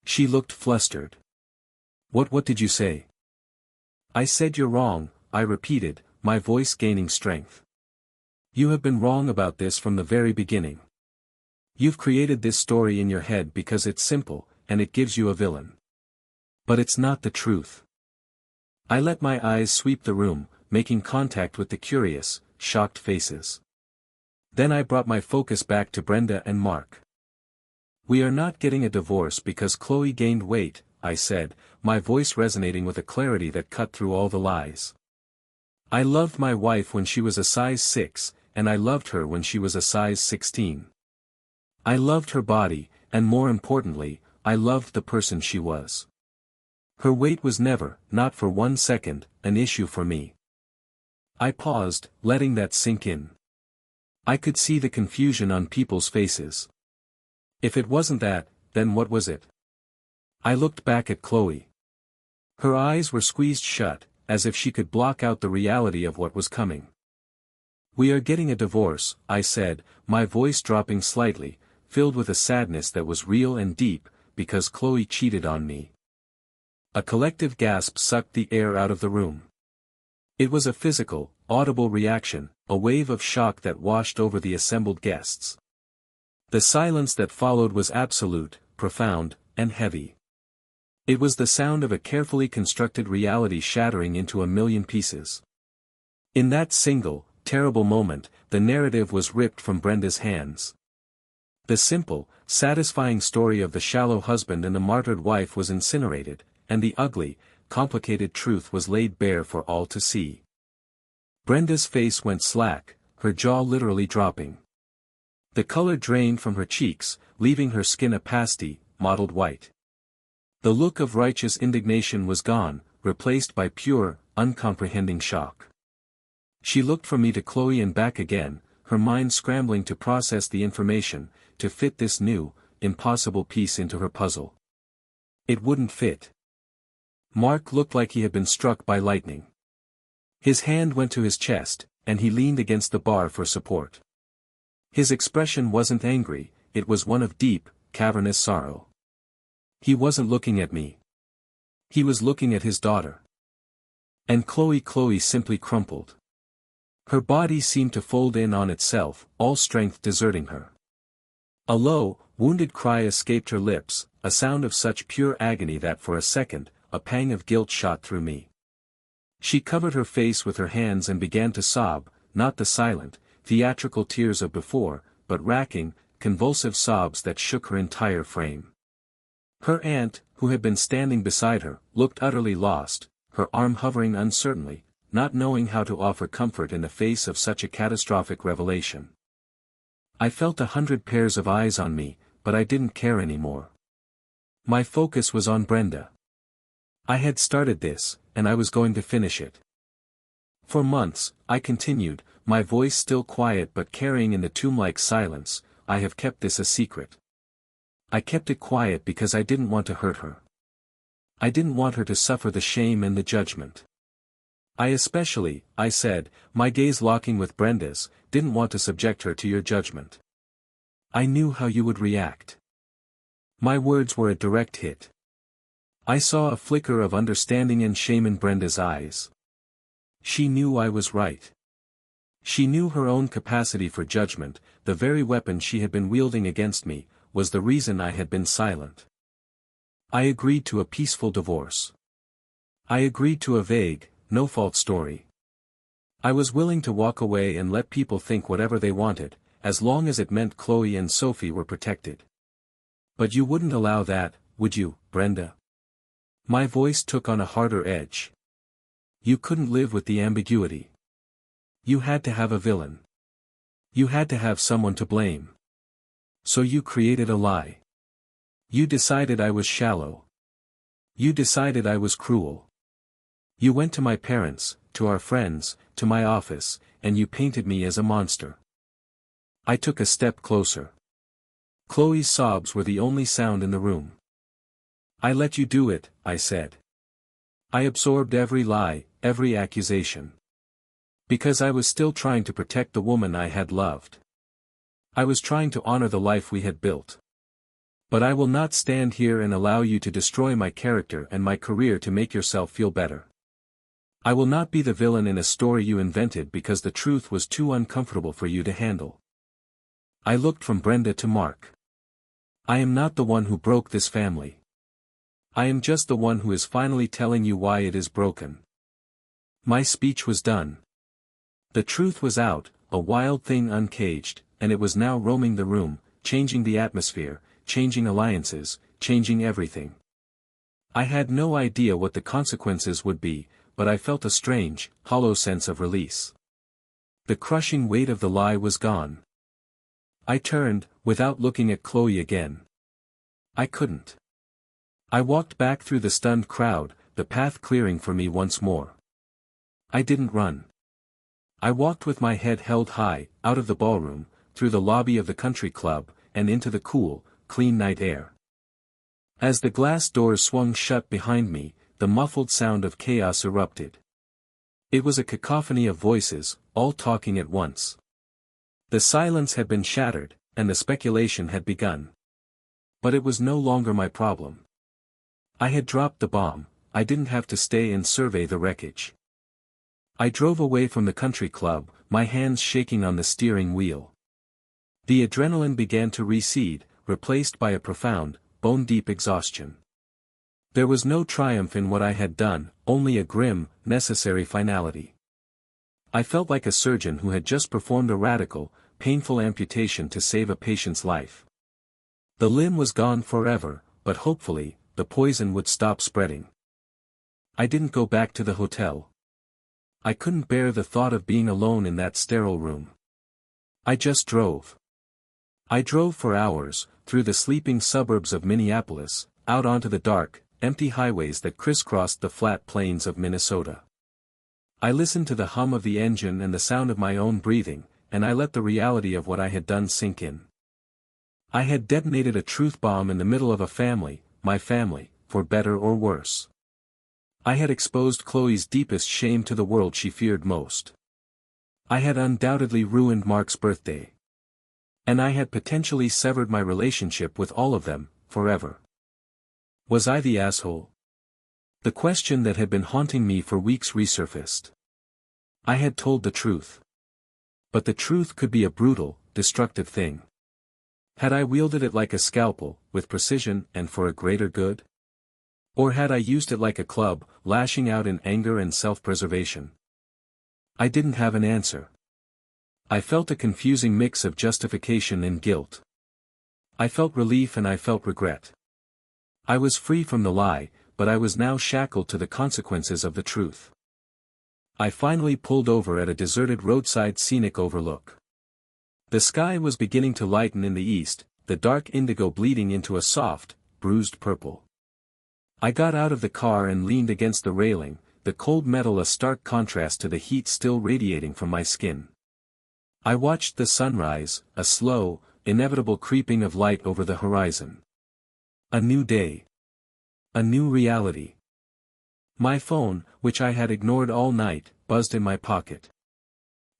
She looked flustered. What did you say? I said you're wrong, I repeated, my voice gaining strength. You have been wrong about this from the very beginning. You've created this story in your head because it's simple, and it gives you a villain. But it's not the truth. I let my eyes sweep the room, making contact with the curious, shocked faces. Then I brought my focus back to Brenda and Mark. We are not getting a divorce because Chloe gained weight, I said, my voice resonating with a clarity that cut through all the lies. I loved my wife when she was a size 6, and I loved her when she was a size 16. I loved her body, and more importantly, I loved the person she was. Her weight was never, not for 1 second, an issue for me. I paused, letting that sink in. I could see the confusion on people's faces. If it wasn't that, then what was it? I looked back at Chloe. Her eyes were squeezed shut, as if she could block out the reality of what was coming. We are getting a divorce, I said, my voice dropping slightly, filled with a sadness that was real and deep, because Chloe cheated on me. A collective gasp sucked the air out of the room. It was a physical, audible reaction, a wave of shock that washed over the assembled guests. The silence that followed was absolute, profound, and heavy. It was the sound of a carefully constructed reality shattering into a million pieces. In that single, terrible moment, the narrative was ripped from Brenda's hands. The simple, satisfying story of the shallow husband and the martyred wife was incinerated, and the ugly, complicated truth was laid bare for all to see. Brenda's face went slack, her jaw literally dropping. The color drained from her cheeks, leaving her skin a pasty, mottled white. The look of righteous indignation was gone, replaced by pure, uncomprehending shock. She looked from me to Chloe and back again, her mind scrambling to process the information, to fit this new, impossible piece into her puzzle. It wouldn't fit. Mark looked like he had been struck by lightning. His hand went to his chest, and he leaned against the bar for support. His expression wasn't angry, it was one of deep, cavernous sorrow. He wasn't looking at me. He was looking at his daughter. And Chloe simply crumpled. Her body seemed to fold in on itself, all strength deserting her. A low, wounded cry escaped her lips, a sound of such pure agony that for a second, a pang of guilt shot through me. She covered her face with her hands and began to sob, not the silent, theatrical tears of before, but racking, convulsive sobs that shook her entire frame. Her aunt, who had been standing beside her, looked utterly lost, her arm hovering uncertainly, not knowing how to offer comfort in the face of such a catastrophic revelation. I felt 100 pairs of eyes on me, but I didn't care anymore. My focus was on Brenda. I had started this, and I was going to finish it. For months, I continued, my voice still quiet but carrying in the tomb-like silence, I have kept this a secret. I kept it quiet because I didn't want to hurt her. I didn't want her to suffer the shame and the judgment. I especially, I said, my gaze locking with Brenda's, didn't want to subject her to your judgment. I knew how you would react. My words were a direct hit. I saw a flicker of understanding and shame in Brenda's eyes. She knew I was right. She knew her own capacity for judgment, the very weapon she had been wielding against me, was the reason I had been silent. I agreed to a peaceful divorce. I agreed to a vague, no-fault story. I was willing to walk away and let people think whatever they wanted, as long as it meant Chloe and Sophie were protected. But you wouldn't allow that, would you, Brenda? My voice took on a harder edge. You couldn't live with the ambiguity. You had to have a villain. You had to have someone to blame. So you created a lie. You decided I was shallow. You decided I was cruel. You went to my parents, to our friends, to my office, and you painted me as a monster. I took a step closer. Chloe's sobs were the only sound in the room. I let you do it, I said. I absorbed every lie, every accusation. Because I was still trying to protect the woman I had loved. I was trying to honor the life we had built. But I will not stand here and allow you to destroy my character and my career to make yourself feel better. I will not be the villain in a story you invented because the truth was too uncomfortable for you to handle. I looked from Brenda to Mark. I am not the one who broke this family. I am just the one who is finally telling you why it is broken. My speech was done. The truth was out, a wild thing uncaged, and it was now roaming the room, changing the atmosphere, changing alliances, changing everything. I had no idea what the consequences would be, but I felt a strange, hollow sense of release. The crushing weight of the lie was gone. I turned, without looking at Chloe again. I couldn't. I walked back through the stunned crowd, the path clearing for me once more. I didn't run. I walked with my head held high, out of the ballroom, through the lobby of the country club, and into the cool, clean night air. As the glass doors swung shut behind me, the muffled sound of chaos erupted. It was a cacophony of voices, all talking at once. The silence had been shattered, and the speculation had begun. But it was no longer my problem. I had dropped the bomb, I didn't have to stay and survey the wreckage. I drove away from the country club, my hands shaking on the steering wheel. The adrenaline began to recede, replaced by a profound, bone-deep exhaustion. There was no triumph in what I had done, only a grim, necessary finality. I felt like a surgeon who had just performed a radical, painful amputation to save a patient's life. The limb was gone forever, but hopefully, the poison would stop spreading. I didn't go back to the hotel. I couldn't bear the thought of being alone in that sterile room. I just drove. I drove for hours, through the sleeping suburbs of Minneapolis, out onto the dark, empty highways that crisscrossed the flat plains of Minnesota. I listened to the hum of the engine and the sound of my own breathing, and I let the reality of what I had done sink in. I had detonated a truth bomb in the middle of a family, my family, for better or worse. I had exposed Chloe's deepest shame to the world she feared most. I had undoubtedly ruined Mark's birthday. And I had potentially severed my relationship with all of them, forever. Was I the asshole? The question that had been haunting me for weeks resurfaced. I had told the truth. But the truth could be a brutal, destructive thing. Had I wielded it like a scalpel, with precision and for a greater good? Or had I used it like a club, lashing out in anger and self-preservation? I didn't have an answer. I felt a confusing mix of justification and guilt. I felt relief and I felt regret. I was free from the lie, but I was now shackled to the consequences of the truth. I finally pulled over at a deserted roadside scenic overlook. The sky was beginning to lighten in the east, the dark indigo bleeding into a soft, bruised purple. I got out of the car and leaned against the railing, the cold metal a stark contrast to the heat still radiating from my skin. I watched the sunrise, a slow, inevitable creeping of light over the horizon. A new day. A new reality. My phone, which I had ignored all night, buzzed in my pocket.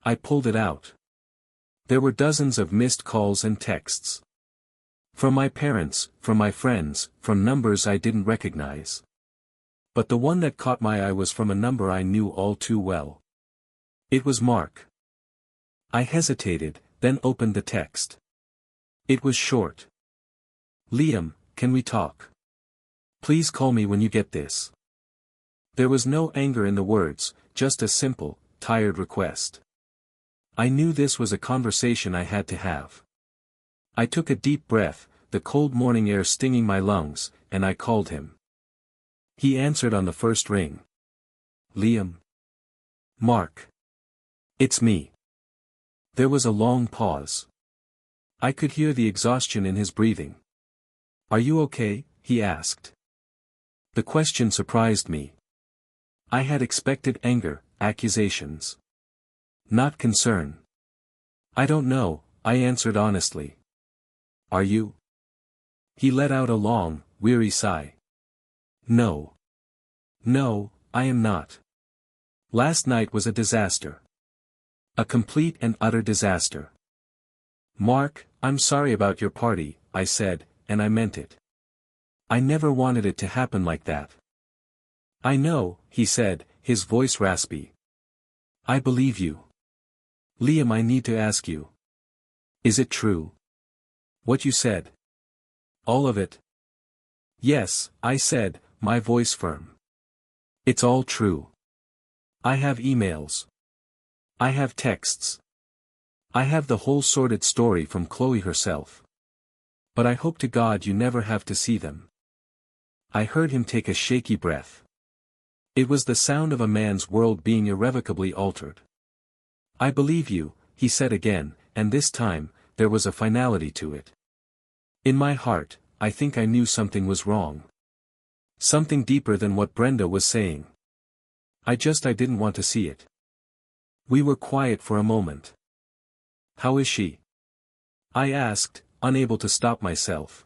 I pulled it out. There were dozens of missed calls and texts. From my parents, from my friends, from numbers I didn't recognize. But the one that caught my eye was from a number I knew all too well. It was Mark. I hesitated, then opened the text. It was short. Liam, can we talk? Please call me when you get this. There was no anger in the words, just a simple, tired request. I knew this was a conversation I had to have. I took a deep breath, the cold morning air stinging my lungs, and I called him. He answered on the first ring. Liam. Mark. It's me. There was a long pause. I could hear the exhaustion in his breathing. Are you okay? He asked. The question surprised me. I had expected anger, accusations. Not concern. I don't know, I answered honestly. Are you? He let out a long, weary sigh. No. No, I am not. Last night was a disaster. A complete and utter disaster. Mark, I'm sorry about your party, I said, and I meant it. I never wanted it to happen like that. I know, he said, his voice raspy. I believe you. Liam, I need to ask you. Is it true? What you said? All of it? Yes, I said, my voice firm. It's all true. I have emails. I have texts. I have the whole sordid story from Chloe herself. But I hope to God you never have to see them. I heard him take a shaky breath. It was the sound of a man's world being irrevocably altered. I believe you, he said again, and this time, there was a finality to it. In my heart, I think I knew something was wrong. Something deeper than what Brenda was saying. I didn't want to see it. We were quiet for a moment. How is she? I asked, unable to stop myself.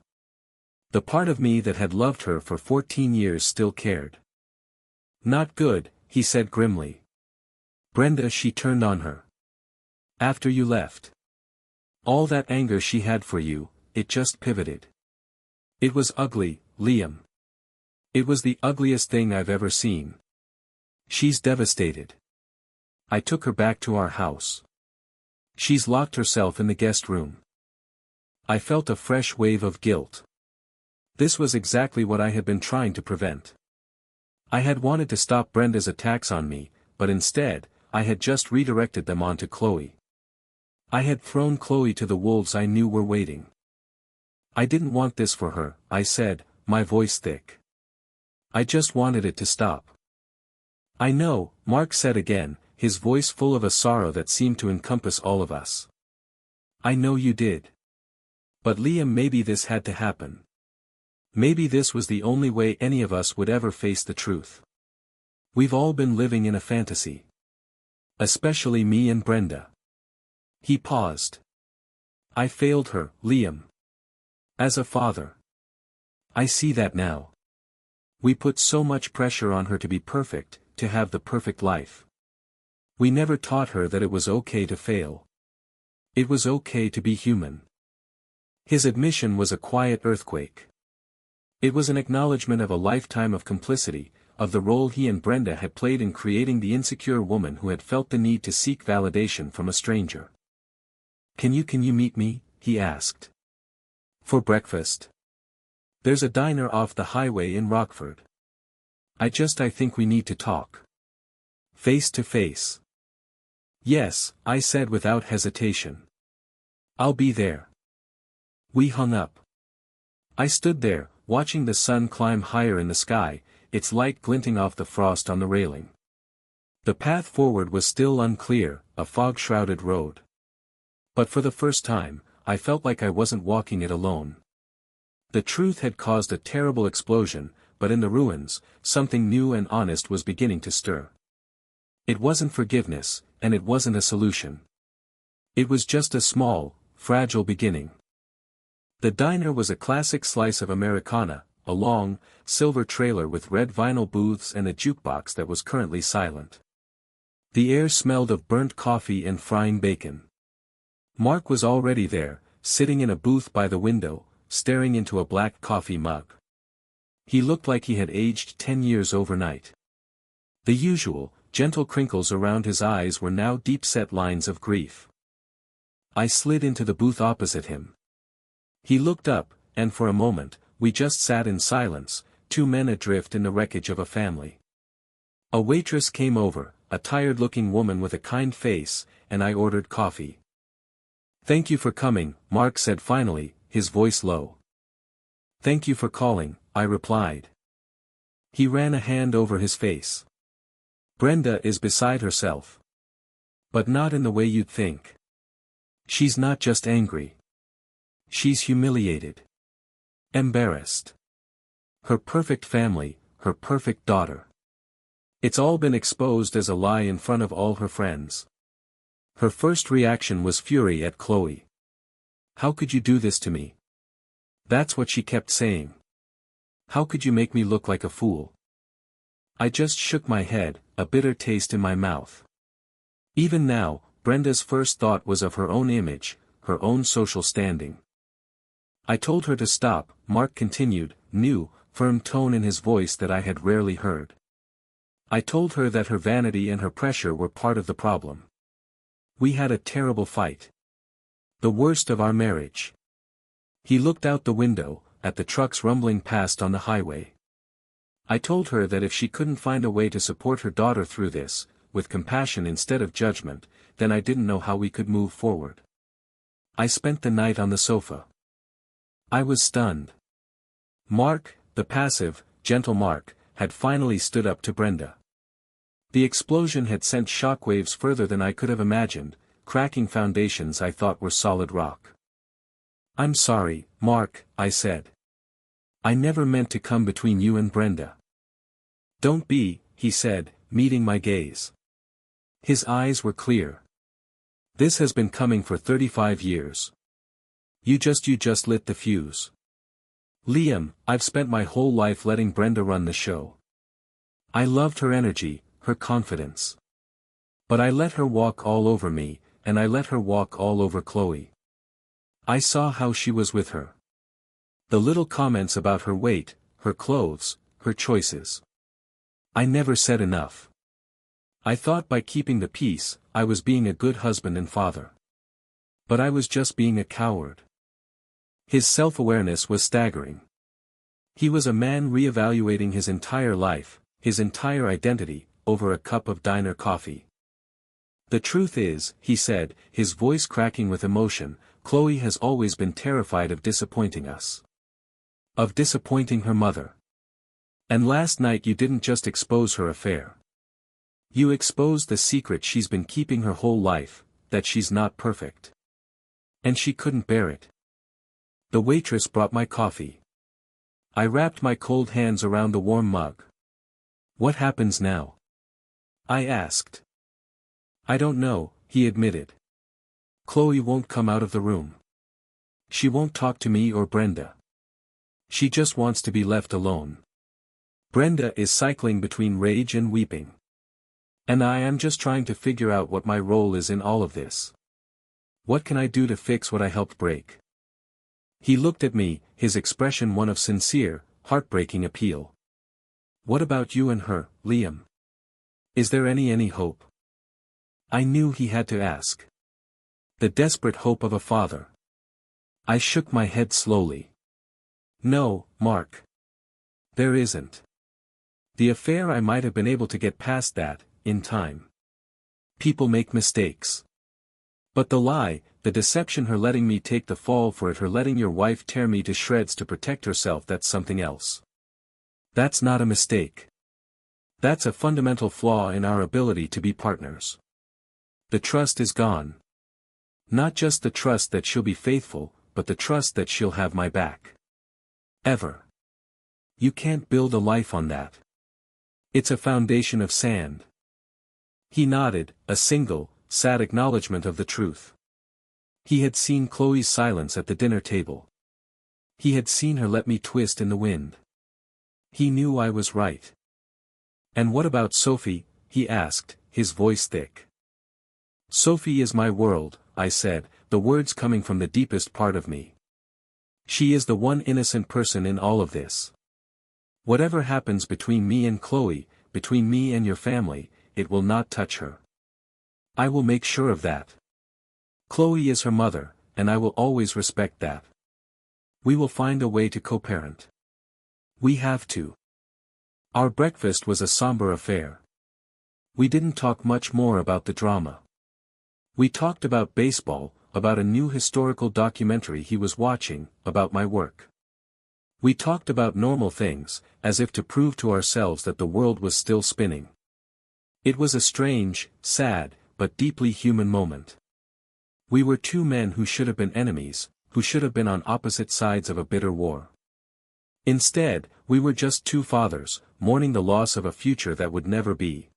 The part of me that had loved her for 14 years still cared. Not good, he said grimly. Brenda, she turned on her. After you left. All that anger she had for you, it just pivoted. It was ugly, Liam. It was the ugliest thing I've ever seen. She's devastated. I took her back to our house. She's locked herself in the guest room. I felt a fresh wave of guilt. This was exactly what I had been trying to prevent. I had wanted to stop Brenda's attacks on me, but instead, I had just redirected them onto Chloe. I had thrown Chloe to the wolves I knew were waiting. I didn't want this for her, I said, my voice thick. I just wanted it to stop. I know, Mark said again, his voice full of a sorrow that seemed to encompass all of us. I know you did. But Liam, maybe this had to happen. Maybe this was the only way any of us would ever face the truth. We've all been living in a fantasy. Especially me and Brenda. He paused. I failed her, Liam. As a father. I see that now. We put so much pressure on her to be perfect, to have the perfect life. We never taught her that it was okay to fail. It was okay to be human. His admission was a quiet earthquake. It was an acknowledgement of a lifetime of complicity, of the role he and Brenda had played in creating the insecure woman who had felt the need to seek validation from a stranger. Can you meet me?" he asked. "For breakfast? There's a diner off the highway in Rockford. I think we need to talk. Face to face." "Yes," I said without hesitation. "I'll be there." We hung up. I stood there, watching the sun climb higher in the sky, its light glinting off the frost on the railing. The path forward was still unclear, a fog-shrouded road. But for the first time, I felt like I wasn't walking it alone. The truth had caused a terrible explosion, but in the ruins, something new and honest was beginning to stir. It wasn't forgiveness, and it wasn't a solution. It was just a small, fragile beginning. The diner was a classic slice of Americana, a long, silver trailer with red vinyl booths and a jukebox that was currently silent. The air smelled of burnt coffee and frying bacon. Mark was already there, sitting in a booth by the window, staring into a black coffee mug. He looked like he had aged 10 years overnight. The usual, gentle crinkles around his eyes were now deep-set lines of grief. I slid into the booth opposite him. He looked up, and for a moment, we just sat in silence, two men adrift in the wreckage of a family. A waitress came over, a tired-looking woman with a kind face, and I ordered coffee. "Thank you for coming," Mark said finally, his voice low. "Thank you for calling," I replied. He ran a hand over his face. "Brenda is beside herself. But not in the way you'd think. She's not just angry. She's humiliated. Embarrassed. Her perfect family, her perfect daughter. It's all been exposed as a lie in front of all her friends. Her first reaction was fury at Chloe. 'How could you do this to me?' That's what she kept saying. 'How could you make me look like a fool?' I just shook my head, a bitter taste in my mouth. Even now, Brenda's first thought was of her own image, her own social standing. I told her to stop, Mark continued, new, firm tone in his voice that I had rarely heard. I told her that her vanity and her pressure were part of the problem. We had a terrible fight. The worst of our marriage. He looked out the window, at the trucks rumbling past on the highway. I told her that if she couldn't find a way to support her daughter through this, with compassion instead of judgment, then I didn't know how we could move forward. I spent the night on the sofa. I was stunned. Mark, the passive, gentle Mark, had finally stood up to Brenda. The explosion had sent shockwaves further than I could have imagined, cracking foundations I thought were solid rock. "I'm sorry, Mark," I said. "I never meant to come between you and Brenda." "Don't be," he said, meeting my gaze. His eyes were clear. "This has been coming for 35 years. You just lit the fuse. Liam, I've spent my whole life letting Brenda run the show. I loved her energy, her confidence. But I let her walk all over me, and I let her walk all over Chloe. I saw how she was with her. The little comments about her weight, her clothes, her choices. I never said enough. I thought by keeping the peace, I was being a good husband and father. But I was just being a coward." His self-awareness was staggering. He was a man re-evaluating his entire life, his entire identity, over a cup of diner coffee. "The truth is," he said, his voice cracking with emotion, "Chloe has always been terrified of disappointing us. Of disappointing her mother. And last night you didn't just expose her affair. You exposed the secret she's been keeping her whole life, that she's not perfect. And she couldn't bear it." The waitress brought my coffee. I wrapped my cold hands around the warm mug. "What happens now?" I asked. I don't know, he admitted. Chloe won't come out of the room. She won't talk to me or Brenda. She just wants to be left alone. Brenda is cycling between rage and weeping. And I am just trying to figure out what my role is in all of this. What can I do to fix what I helped break? He looked at me, his expression one of sincere, heartbreaking appeal. What about you and her, Liam? Is there any hope? I knew he had to ask. The desperate hope of a father. I shook my head slowly. No, Mark. There isn't. The affair, I might have been able to get past that, in time. People make mistakes. But the lie, the deception, her letting me take the fall for it, her letting your wife tear me to shreds to protect herself, that's something else. That's not a mistake. That's a fundamental flaw in our ability to be partners. The trust is gone. Not just the trust that she'll be faithful, but the trust that she'll have my back. Ever. You can't build a life on that. It's a foundation of sand. He nodded, a single, sad acknowledgement of the truth. He had seen Chloe's silence at the dinner table. He had seen her let me twist in the wind. He knew I was right. And what about Sophie? He asked, his voice thick. Sophie is my world, I said, the words coming from the deepest part of me. She is the one innocent person in all of this. Whatever happens between me and Chloe, between me and your family, it will not touch her. I will make sure of that. Chloe is her mother, and I will always respect that. We will find a way to co-parent. We have to. Our breakfast was a somber affair. We didn't talk much more about the drama. We talked about baseball, about a new historical documentary he was watching, about my work. We talked about normal things, as if to prove to ourselves that the world was still spinning. It was a strange, sad, but deeply human moment. We were two men who should have been enemies, who should have been on opposite sides of a bitter war. Instead, we were just two fathers, mourning the loss of a future that would never be.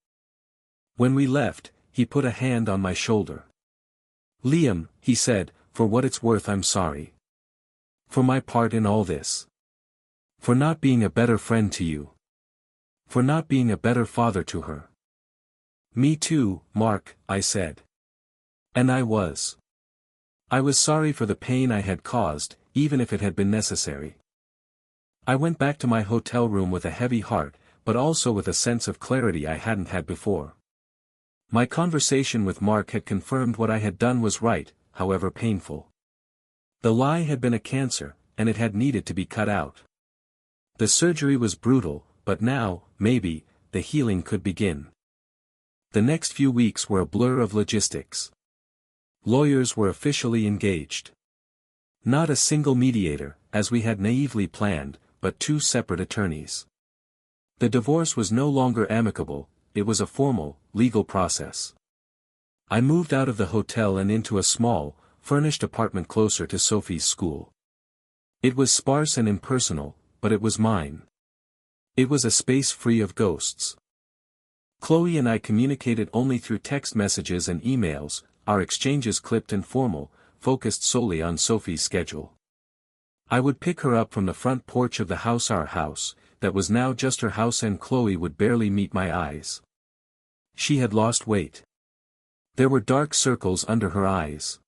When we left, he put a hand on my shoulder. Liam, he said, for what it's worth, I'm sorry. For my part in all this. For not being a better friend to you. For not being a better father to her. Me too, Mark, I said. And I was. I was sorry for the pain I had caused, even if it had been necessary. I went back to my hotel room with a heavy heart, but also with a sense of clarity I hadn't had before. My conversation with Mark had confirmed what I had done was right, however painful. The lie had been a cancer, and it had needed to be cut out. The surgery was brutal, but now, maybe, the healing could begin. The next few weeks were a blur of logistics. Lawyers were officially engaged. Not a single mediator, as we had naively planned, but two separate attorneys. The divorce was no longer amicable, it was a formal, legal process. I moved out of the hotel and into a small, furnished apartment closer to Sophie's school. It was sparse and impersonal, but it was mine. It was a space free of ghosts. Chloe and I communicated only through text messages and emails, our exchanges clipped and formal, focused solely on Sophie's schedule. I would pick her up from the front porch of the house, our house, that was now just her house, and Chloe would barely meet my eyes. She had lost weight. There were dark circles under her eyes.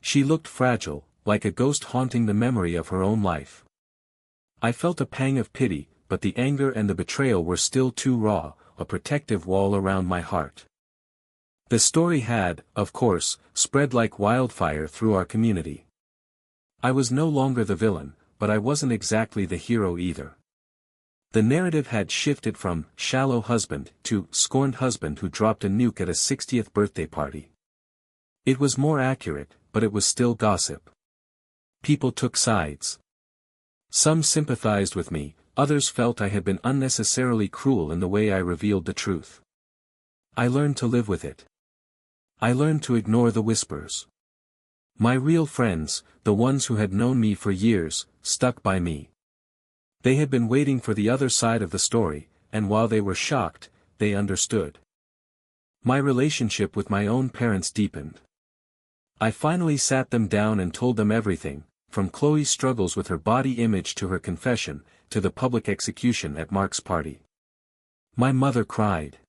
She looked fragile, like a ghost haunting the memory of her own life. I felt a pang of pity, but the anger and the betrayal were still too raw, a protective wall around my heart. The story had, of course, spread like wildfire through our community. I was no longer the villain, but I wasn't exactly the hero either. The narrative had shifted from shallow husband to scorned husband who dropped a nuke at a 60th birthday party. It was more accurate, but it was still gossip. People took sides. Some sympathized with me, others felt I had been unnecessarily cruel in the way I revealed the truth. I learned to live with it. I learned to ignore the whispers. My real friends, the ones who had known me for years, stuck by me. They had been waiting for the other side of the story, and while they were shocked, they understood. My relationship with my own parents deepened. I finally sat them down and told them everything, from Chloe's struggles with her body image to her confession, to the public execution at Mark's party. My mother cried.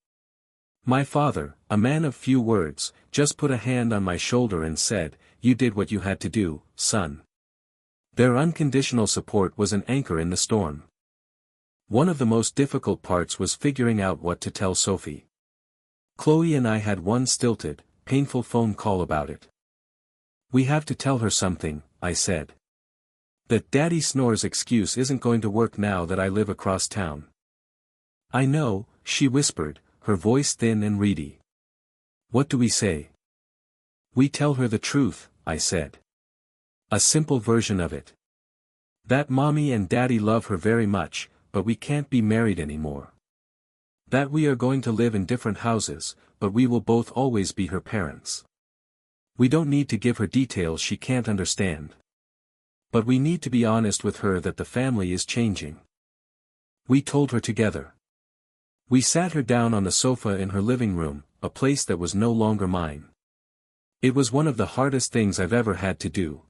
My father, a man of few words, just put a hand on my shoulder and said, "You did what you had to do, son." Their unconditional support was an anchor in the storm. One of the most difficult parts was figuring out what to tell Sophie. Chloe and I had one stilted, painful phone call about it. "We have to tell her something," I said. "That Daddy snores excuse isn't going to work now that I live across town." "I know," she whispered, her voice thin and reedy. "What do we say?" "We tell her the truth," I said. "A simple version of it. That Mommy and Daddy love her very much, but we can't be married anymore. That we are going to live in different houses, but we will both always be her parents. We don't need to give her details she can't understand. But we need to be honest with her that the family is changing." We told her together. We sat her down on the sofa in her living room, a place that was no longer mine. It was one of the hardest things I've ever had to do.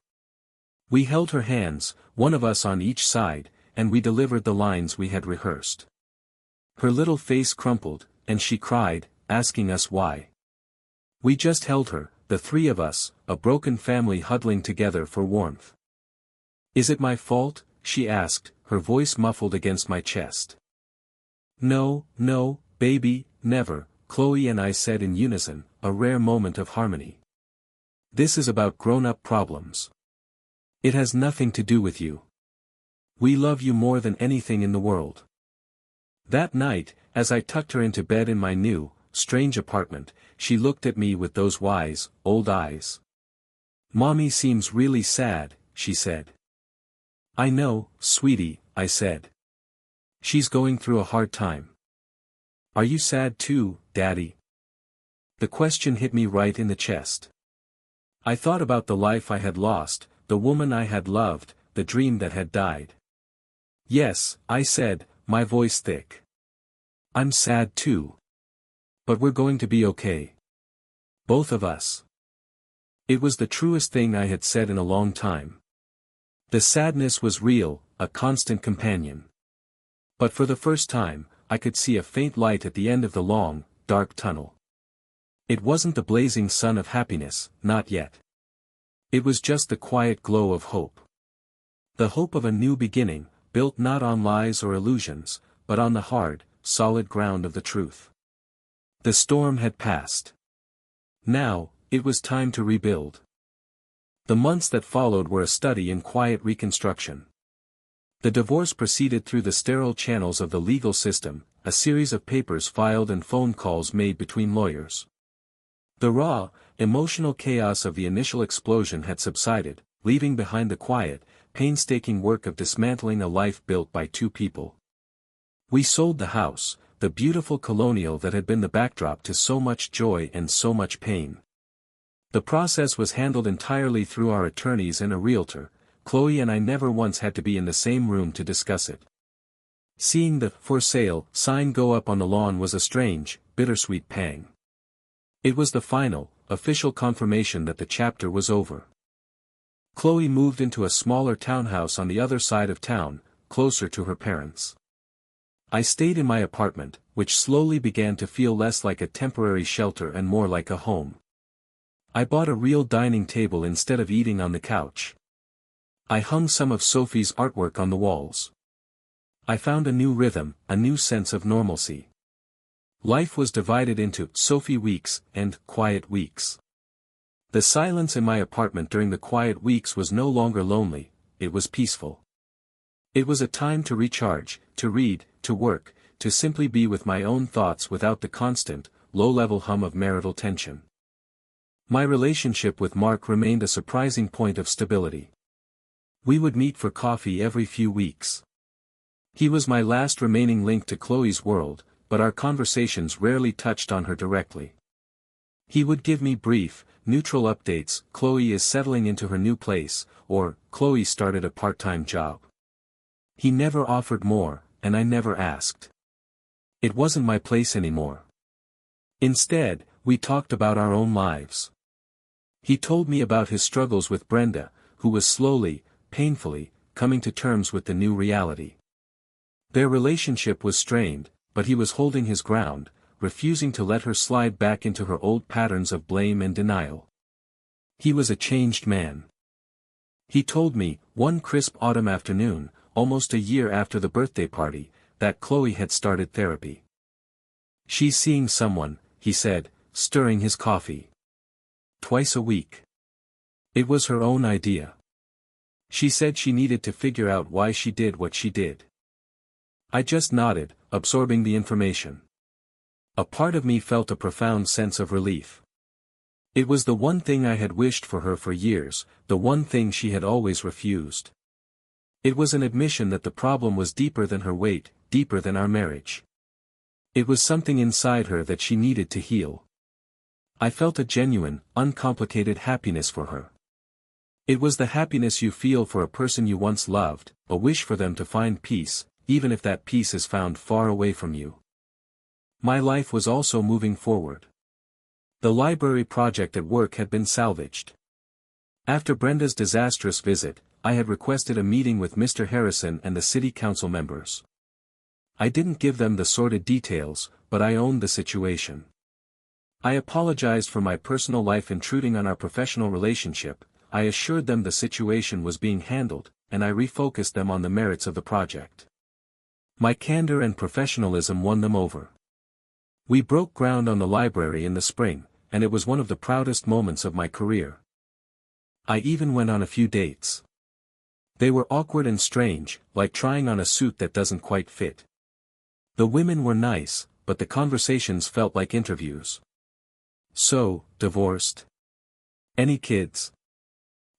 We held her hands, one of us on each side, and we delivered the lines we had rehearsed. Her little face crumpled, and she cried, asking us why. We just held her, the three of us, a broken family huddling together for warmth. "Is it my fault?" she asked, her voice muffled against my chest. "No, no, baby, never," Chloe and I said in unison, a rare moment of harmony. "This is about grown-up problems. It has nothing to do with you. We love you more than anything in the world." That night, as I tucked her into bed in my new, strange apartment, she looked at me with those wise, old eyes. "Mommy seems really sad," she said. "I know, sweetie," I said. "She's going through a hard time." "Are you sad too, Daddy?" The question hit me right in the chest. I thought about the life I had lost, the woman I had loved, the dream that had died. "Yes," I said, my voice thick. "I'm sad too. But we're going to be okay. Both of us." It was the truest thing I had said in a long time. The sadness was real, a constant companion. But for the first time, I could see a faint light at the end of the long, dark tunnel. It wasn't the blazing sun of happiness, not yet. It was just the quiet glow of hope. The hope of a new beginning, built not on lies or illusions, but on the hard, solid ground of the truth. The storm had passed. Now, it was time to rebuild. The months that followed were a study in quiet reconstruction. The divorce proceeded through the sterile channels of the legal system, a series of papers filed and phone calls made between lawyers. The raw, emotional chaos of the initial explosion had subsided, leaving behind the quiet, painstaking work of dismantling a life built by two people. We sold the house, the beautiful colonial that had been the backdrop to so much joy and so much pain. The process was handled entirely through our attorneys and a realtor. Chloe and I never once had to be in the same room to discuss it. Seeing the "for sale" sign go up on the lawn was a strange, bittersweet pang. It was the final, official confirmation that the chapter was over. Chloe moved into a smaller townhouse on the other side of town, closer to her parents. I stayed in my apartment, which slowly began to feel less like a temporary shelter and more like a home. I bought a real dining table instead of eating on the couch. I hung some of Sophie's artwork on the walls. I found a new rhythm, a new sense of normalcy. Life was divided into Sophie weeks and quiet weeks. The silence in my apartment during the quiet weeks was no longer lonely, it was peaceful. It was a time to recharge, to read, to work, to simply be with my own thoughts without the constant, low-level hum of marital tension. My relationship with Mark remained a surprising point of stability. We would meet for coffee every few weeks. He was my last remaining link to Chloe's world, but our conversations rarely touched on her directly. He would give me brief, neutral updates: "Chloe is settling into her new place," or "Chloe started a part-time job." He never offered more, and I never asked. It wasn't my place anymore. Instead, We talked about our own lives. He told me about his struggles with Brenda, who was slowly, painfully, coming to terms with the new reality. Their relationship was strained, but he was holding his ground, refusing to let her slide back into her old patterns of blame and denial. He was a changed man. He told me, one crisp autumn afternoon, almost a year after the birthday party, that Chloe had started therapy. "She's seeing someone," he said, stirring his coffee. "Twice a week. It was her own idea. She said she needed to figure out why she did what she did." I just nodded, absorbing the information. A part of me felt a profound sense of relief. It was the one thing I had wished for her for years, the one thing she had always refused. It was an admission that the problem was deeper than her weight, deeper than our marriage. It was something inside her that she needed to heal. I felt a genuine, uncomplicated happiness for her. It was the happiness you feel for a person you once loved, a wish for them to find peace, even if that peace is found far away from you. My life was also moving forward. The library project at work had been salvaged. After Brenda's disastrous visit, I had requested a meeting with Mr. Harrison and the city council members. I didn't give them the sordid details, but I owned the situation. I apologized for my personal life intruding on our professional relationship. I assured them the situation was being handled, and I refocused them on the merits of the project. My candor and professionalism won them over. We broke ground on the library in the spring, and it was one of the proudest moments of my career. I even went on a few dates. They were awkward and strange, like trying on a suit that doesn't quite fit. The women were nice, but the conversations felt like interviews. "So, divorced? Any kids?"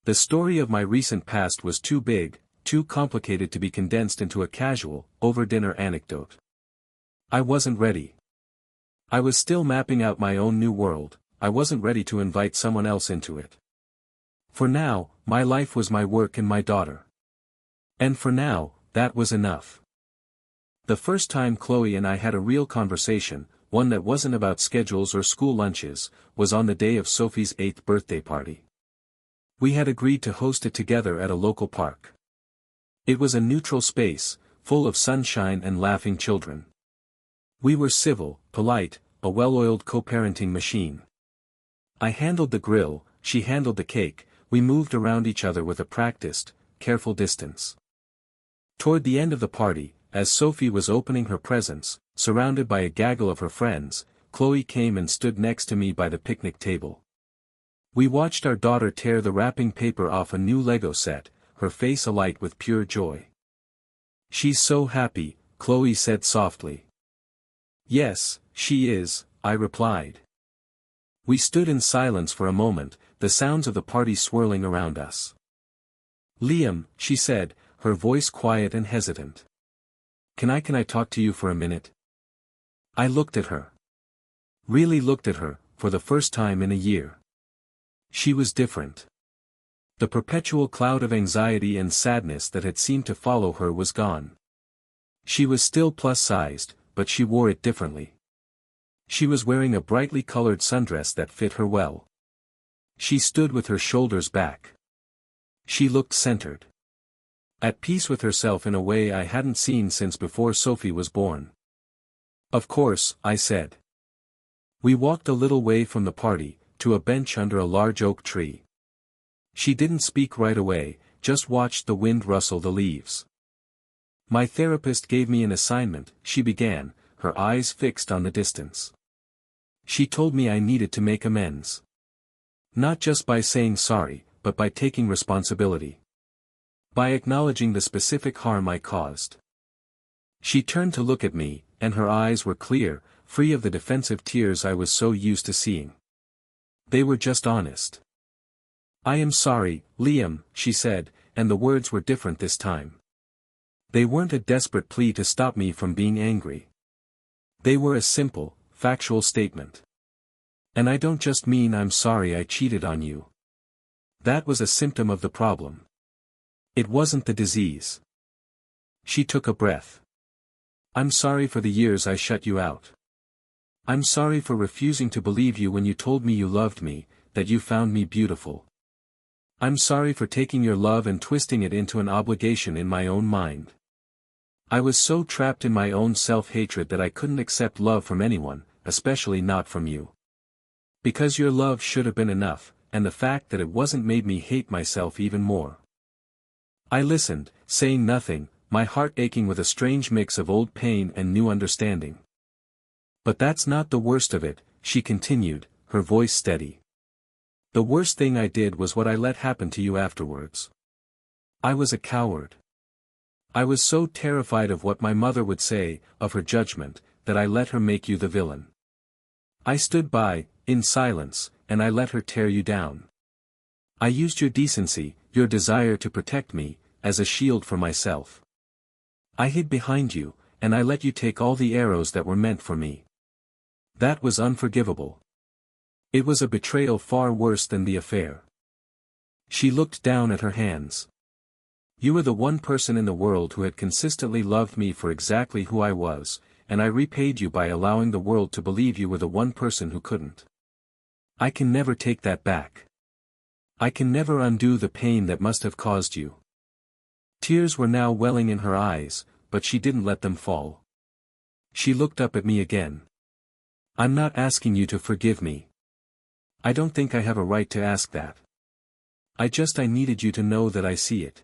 The story of my recent past was too big, too complicated to be condensed into a casual, over-dinner anecdote. I wasn't ready. I was still mapping out my own new world. I wasn't ready to invite someone else into it. For now, my life was my work and my daughter. And for now, that was enough. The first time Chloe and I had a real conversation, one that wasn't about schedules or school lunches, was on the day of Sophie's 8th birthday party. We had agreed to host it together at a local park. It was a neutral space, full of sunshine and laughing children. We were civil, polite, a well-oiled co-parenting machine. I handled the grill, she handled the cake, we moved around each other with a practiced, careful distance. Toward the end of the party, as Sophie was opening her presents, surrounded by a gaggle of her friends, Chloe came and stood next to me by the picnic table. We watched our daughter tear the wrapping paper off a new Lego set, her face alight with pure joy. "She's so happy," Chloe said softly. "Yes, she is," I replied. We stood in silence for a moment, the sounds of the party swirling around us. "Liam," she said, her voice quiet and hesitant. Can I talk to you for a minute?" I looked at her. Really looked at her, for the first time in a year. She was different. The perpetual cloud of anxiety and sadness that had seemed to follow her was gone. She was still plus-sized, but she wore it differently. She was wearing a brightly colored sundress that fit her well. She stood with her shoulders back. She looked centered. At peace with herself in a way I hadn't seen since before Sophie was born. "Of course," I said. We walked a little way from the party, to a bench under a large oak tree. She didn't speak right away, just watched the wind rustle the leaves. "My therapist gave me an assignment," she began, her eyes fixed on the distance. "She told me I needed to make amends. Not just by saying sorry, but by taking responsibility. By acknowledging the specific harm I caused." She turned to look at me, and her eyes were clear, free of the defensive tears I was so used to seeing. They were just honest. "I am sorry, Liam," she said, and the words were different this time. They weren't a desperate plea to stop me from being angry. They were a simple, factual statement. "And I don't just mean I'm sorry I cheated on you. That was a symptom of the problem. It wasn't the disease." She took a breath. "I'm sorry for the years I shut you out. I'm sorry for refusing to believe you when you told me you loved me, that you found me beautiful. I'm sorry for taking your love and twisting it into an obligation in my own mind. I was so trapped in my own self-hatred that I couldn't accept love from anyone, especially not from you. Because your love should have been enough, and the fact that it wasn't made me hate myself even more. I listened, saying nothing, my heart aching with a strange mix of old pain and new understanding. But that's not the worst of it, she continued, her voice steady. The worst thing I did was what I let happen to you afterwards. I was a coward. I was so terrified of what my mother would say, of her judgment, that I let her make you the villain. I stood by, in silence, and I let her tear you down. I used your decency, your desire to protect me, as a shield for myself. I hid behind you, and I let you take all the arrows that were meant for me. That was unforgivable. It was a betrayal far worse than the affair. She looked down at her hands. You were the one person in the world who had consistently loved me for exactly who I was, and I repaid you by allowing the world to believe you were the one person who couldn't. I can never take that back. I can never undo the pain that must have caused you. Tears were now welling in her eyes, but she didn't let them fall. She looked up at me again. I'm not asking you to forgive me. I don't think I have a right to ask that. I needed you to know that I see it.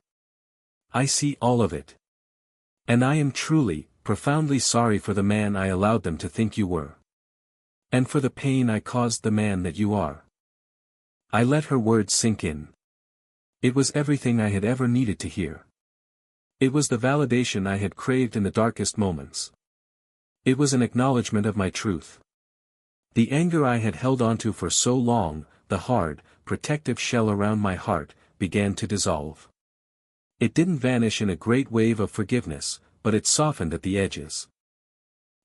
I see all of it. And I am truly, profoundly sorry for the man I allowed them to think you were. And for the pain I caused the man that you are. I let her words sink in. It was everything I had ever needed to hear. It was the validation I had craved in the darkest moments. It was an acknowledgement of my truth. The anger I had held onto for so long, the hard, protective shell around my heart, began to dissolve. It didn't vanish in a great wave of forgiveness, but it softened at the edges.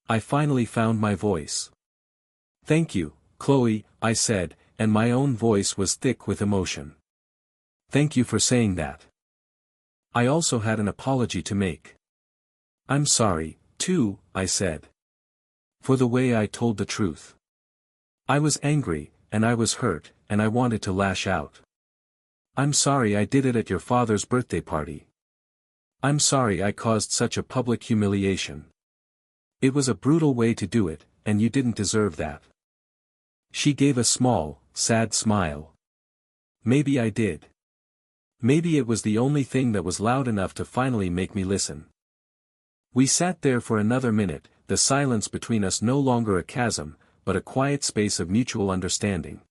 I finally found my voice. Thank you, Chloe, I said, and my own voice was thick with emotion. Thank you for saying that. I also had an apology to make. I'm sorry, too, I said. For the way I told the truth. I was angry, and I was hurt, and I wanted to lash out. I'm sorry I did it at your father's birthday party. I'm sorry I caused such a public humiliation. It was a brutal way to do it, and you didn't deserve that. She gave a small, sad smile. Maybe I did. Maybe it was the only thing that was loud enough to finally make me listen. We sat there for another minute, the silence between us no longer a chasm, but a quiet space of mutual understanding.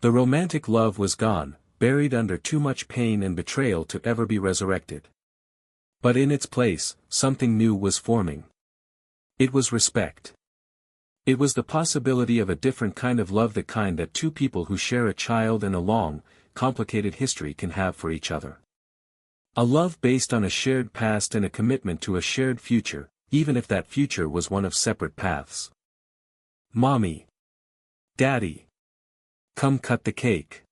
The romantic love was gone, buried under too much pain and betrayal to ever be resurrected. But in its place, something new was forming. It was respect. It was the possibility of a different kind of love, the kind that two people who share a child and a long, complicated history can have for each other. A love based on a shared past and a commitment to a shared future, even if that future was one of separate paths. Mommy. Daddy. Come cut the cake.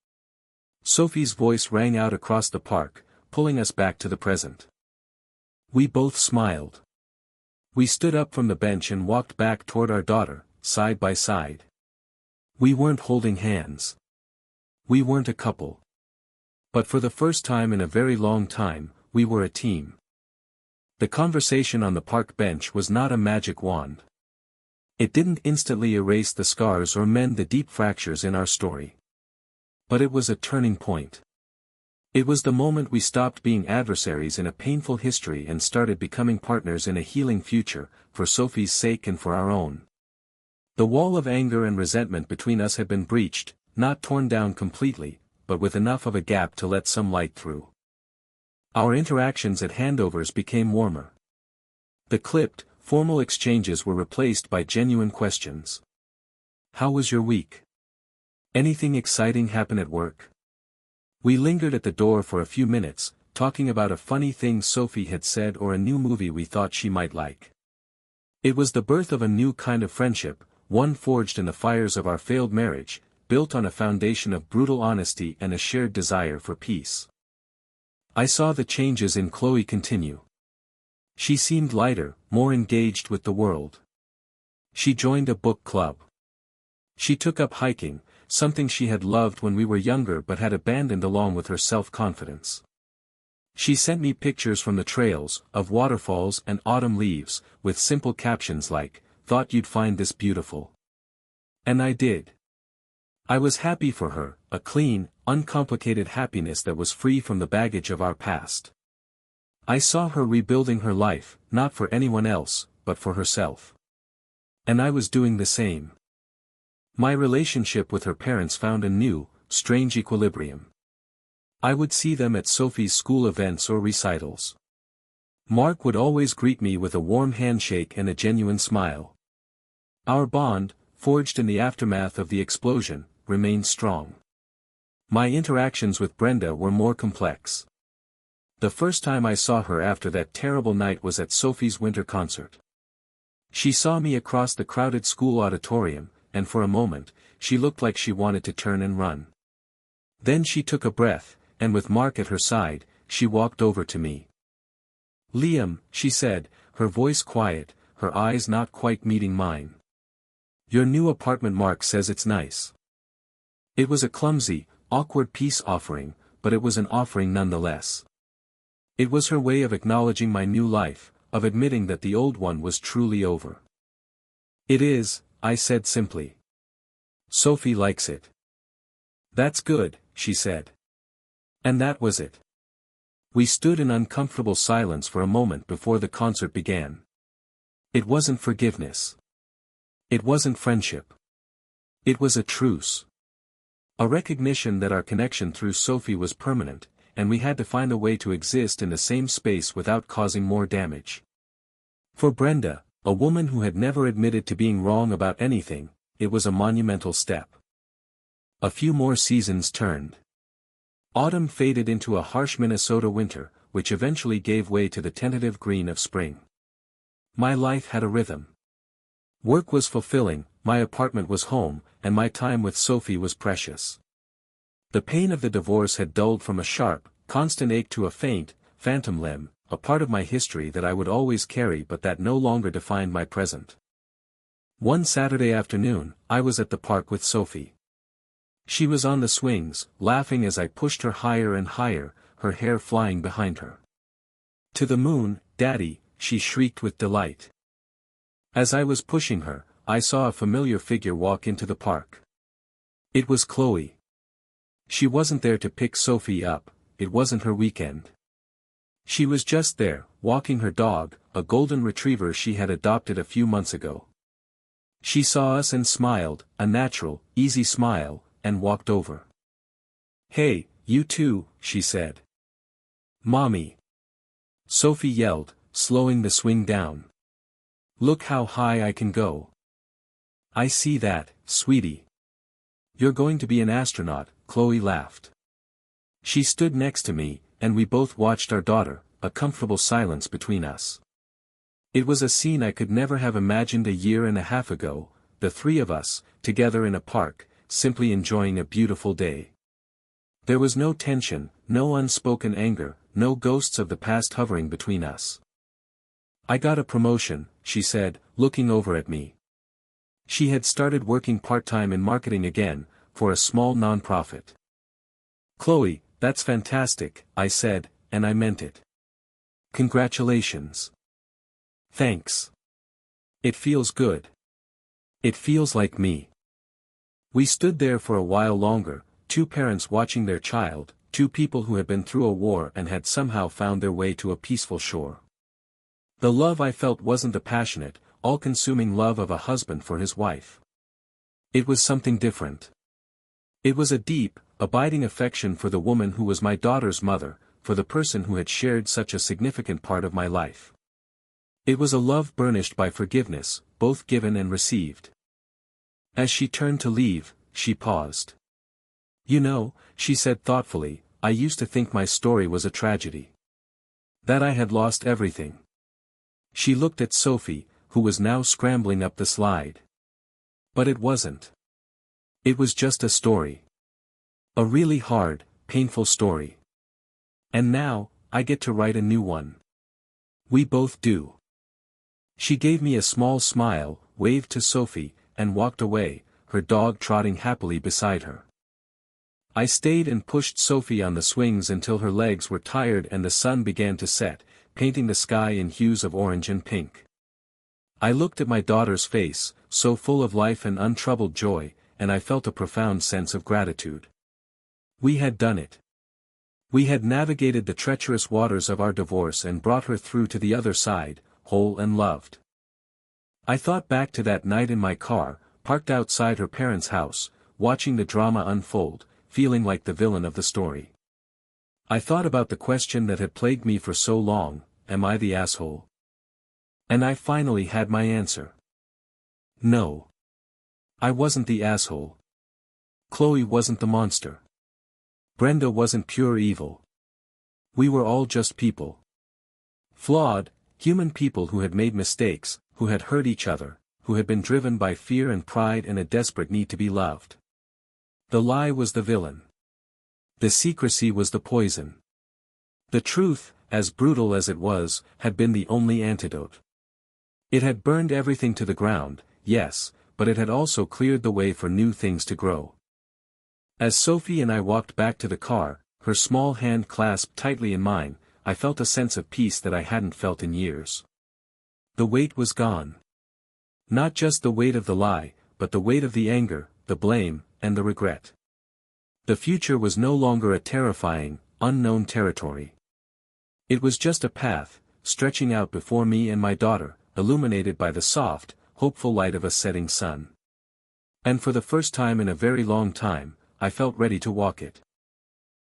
Sophie's voice rang out across the park, pulling us back to the present. We both smiled. We stood up from the bench and walked back toward our daughter, side by side. We weren't holding hands. We weren't a couple. But for the first time in a very long time, we were a team. The conversation on the park bench was not a magic wand. It didn't instantly erase the scars or mend the deep fractures in our story. But it was a turning point. It was the moment we stopped being adversaries in a painful history and started becoming partners in a healing future, for Sophie's sake and for our own. The wall of anger and resentment between us had been breached, not torn down completely, but with enough of a gap to let some light through. Our interactions at handovers became warmer. The clipped, formal exchanges were replaced by genuine questions. How was your week? Anything exciting happen at work? We lingered at the door for a few minutes, talking about a funny thing Sophie had said or a new movie we thought she might like. It was the birth of a new kind of friendship, one forged in the fires of our failed marriage, built on a foundation of brutal honesty and a shared desire for peace. I saw the changes in Chloe continue. She seemed lighter, more engaged with the world. She joined a book club. She took up hiking, something she had loved when we were younger but had abandoned along with her self-confidence. She sent me pictures from the trails, of waterfalls and autumn leaves, with simple captions like, "Thought you'd find this beautiful." And I did. I was happy for her, a clean, uncomplicated happiness that was free from the baggage of our past. I saw her rebuilding her life, not for anyone else, but for herself. And I was doing the same. My relationship with her parents found a new, strange equilibrium. I would see them at Sophie's school events or recitals. Mark would always greet me with a warm handshake and a genuine smile. Our bond, forged in the aftermath of the explosion, remained strong. My interactions with Brenda were more complex. The first time I saw her after that terrible night was at Sophie's winter concert. She saw me across the crowded school auditorium, and for a moment, she looked like she wanted to turn and run. Then she took a breath, and with Mark at her side, she walked over to me. "Liam," she said, her voice quiet, her eyes not quite meeting mine. "Your new apartment, Mark says it's nice." It was a clumsy, awkward peace offering, but it was an offering nonetheless. It was her way of acknowledging my new life, of admitting that the old one was truly over. "It is," I said simply. "Sophie likes it." "That's good," she said. And that was it. We stood in uncomfortable silence for a moment before the concert began. It wasn't forgiveness. It wasn't friendship. It was a truce. A recognition that our connection through Sophie was permanent, and we had to find a way to exist in the same space without causing more damage. For Brenda, a woman who had never admitted to being wrong about anything, it was a monumental step. A few more seasons turned. Autumn faded into a harsh Minnesota winter, which eventually gave way to the tentative green of spring. My life had a rhythm. Work was fulfilling, my apartment was home, and my time with Sophie was precious. The pain of the divorce had dulled from a sharp, constant ache to a faint, phantom limb, a part of my history that I would always carry but that no longer defined my present. One Saturday afternoon, I was at the park with Sophie. She was on the swings, laughing as I pushed her higher and higher, her hair flying behind her. "To the moon, Daddy," she shrieked with delight. As I was pushing her, I saw a familiar figure walk into the park. It was Chloe. She wasn't there to pick Sophie up, it wasn't her weekend. She was just there, walking her dog, a golden retriever she had adopted a few months ago. She saw us and smiled, a natural, easy smile, and walked over. "Hey, you two," she said. "Mommy!" Sophie yelled, slowing the swing down. "Look how high I can go." "I see that, sweetie. You're going to be an astronaut," Chloe laughed. She stood next to me, and we both watched our daughter, a comfortable silence between us. It was a scene I could never have imagined a year and a half ago, the three of us, together in a park, simply enjoying a beautiful day. There was no tension, no unspoken anger, no ghosts of the past hovering between us. "I got a promotion," she said, looking over at me. She had started working part-time in marketing again, for a small non-profit. "Chloe, that's fantastic," I said, and I meant it. "Congratulations." "Thanks. It feels good. It feels like me." We stood there for a while longer, two parents watching their child, two people who had been through a war and had somehow found their way to a peaceful shore. The love I felt wasn't the passionate, all-consuming love of a husband for his wife. It was something different. It was a deep, abiding affection for the woman who was my daughter's mother, for the person who had shared such a significant part of my life. It was a love burnished by forgiveness, both given and received. As she turned to leave, she paused. "You know," she said thoughtfully, "I used to think my story was a tragedy. That I had lost everything." She looked at Sophie, who was now scrambling up the slide. "But it wasn't. It was just a story. A really hard, painful story. And now, I get to write a new one. We both do." She gave me a small smile, waved to Sophie, and walked away, her dog trotting happily beside her. I stayed and pushed Sophie on the swings until her legs were tired and the sun began to set, painting the sky in hues of orange and pink. I looked at my daughter's face, so full of life and untroubled joy, and I felt a profound sense of gratitude. We had done it. We had navigated the treacherous waters of our divorce and brought her through to the other side, whole and loved. I thought back to that night in my car, parked outside her parents' house, watching the drama unfold, feeling like the villain of the story. I thought about the question that had plagued me for so long, am I the asshole? And I finally had my answer. No. I wasn't the asshole. Chloe wasn't the monster. Brenda wasn't pure evil. We were all just people. Flawed, human people who had made mistakes, who had hurt each other, who had been driven by fear and pride and a desperate need to be loved. The lie was the villain. The secrecy was the poison. The truth, as brutal as it was, had been the only antidote. It had burned everything to the ground, yes, but it had also cleared the way for new things to grow. As Sophie and I walked back to the car, her small hand clasped tightly in mine, I felt a sense of peace that I hadn't felt in years. The weight was gone. Not just the weight of the lie, but the weight of the anger, the blame, and the regret. The future was no longer a terrifying, unknown territory. It was just a path, stretching out before me and my daughter, illuminated by the soft, hopeful light of a setting sun. And for the first time in a very long time, I felt ready to walk it.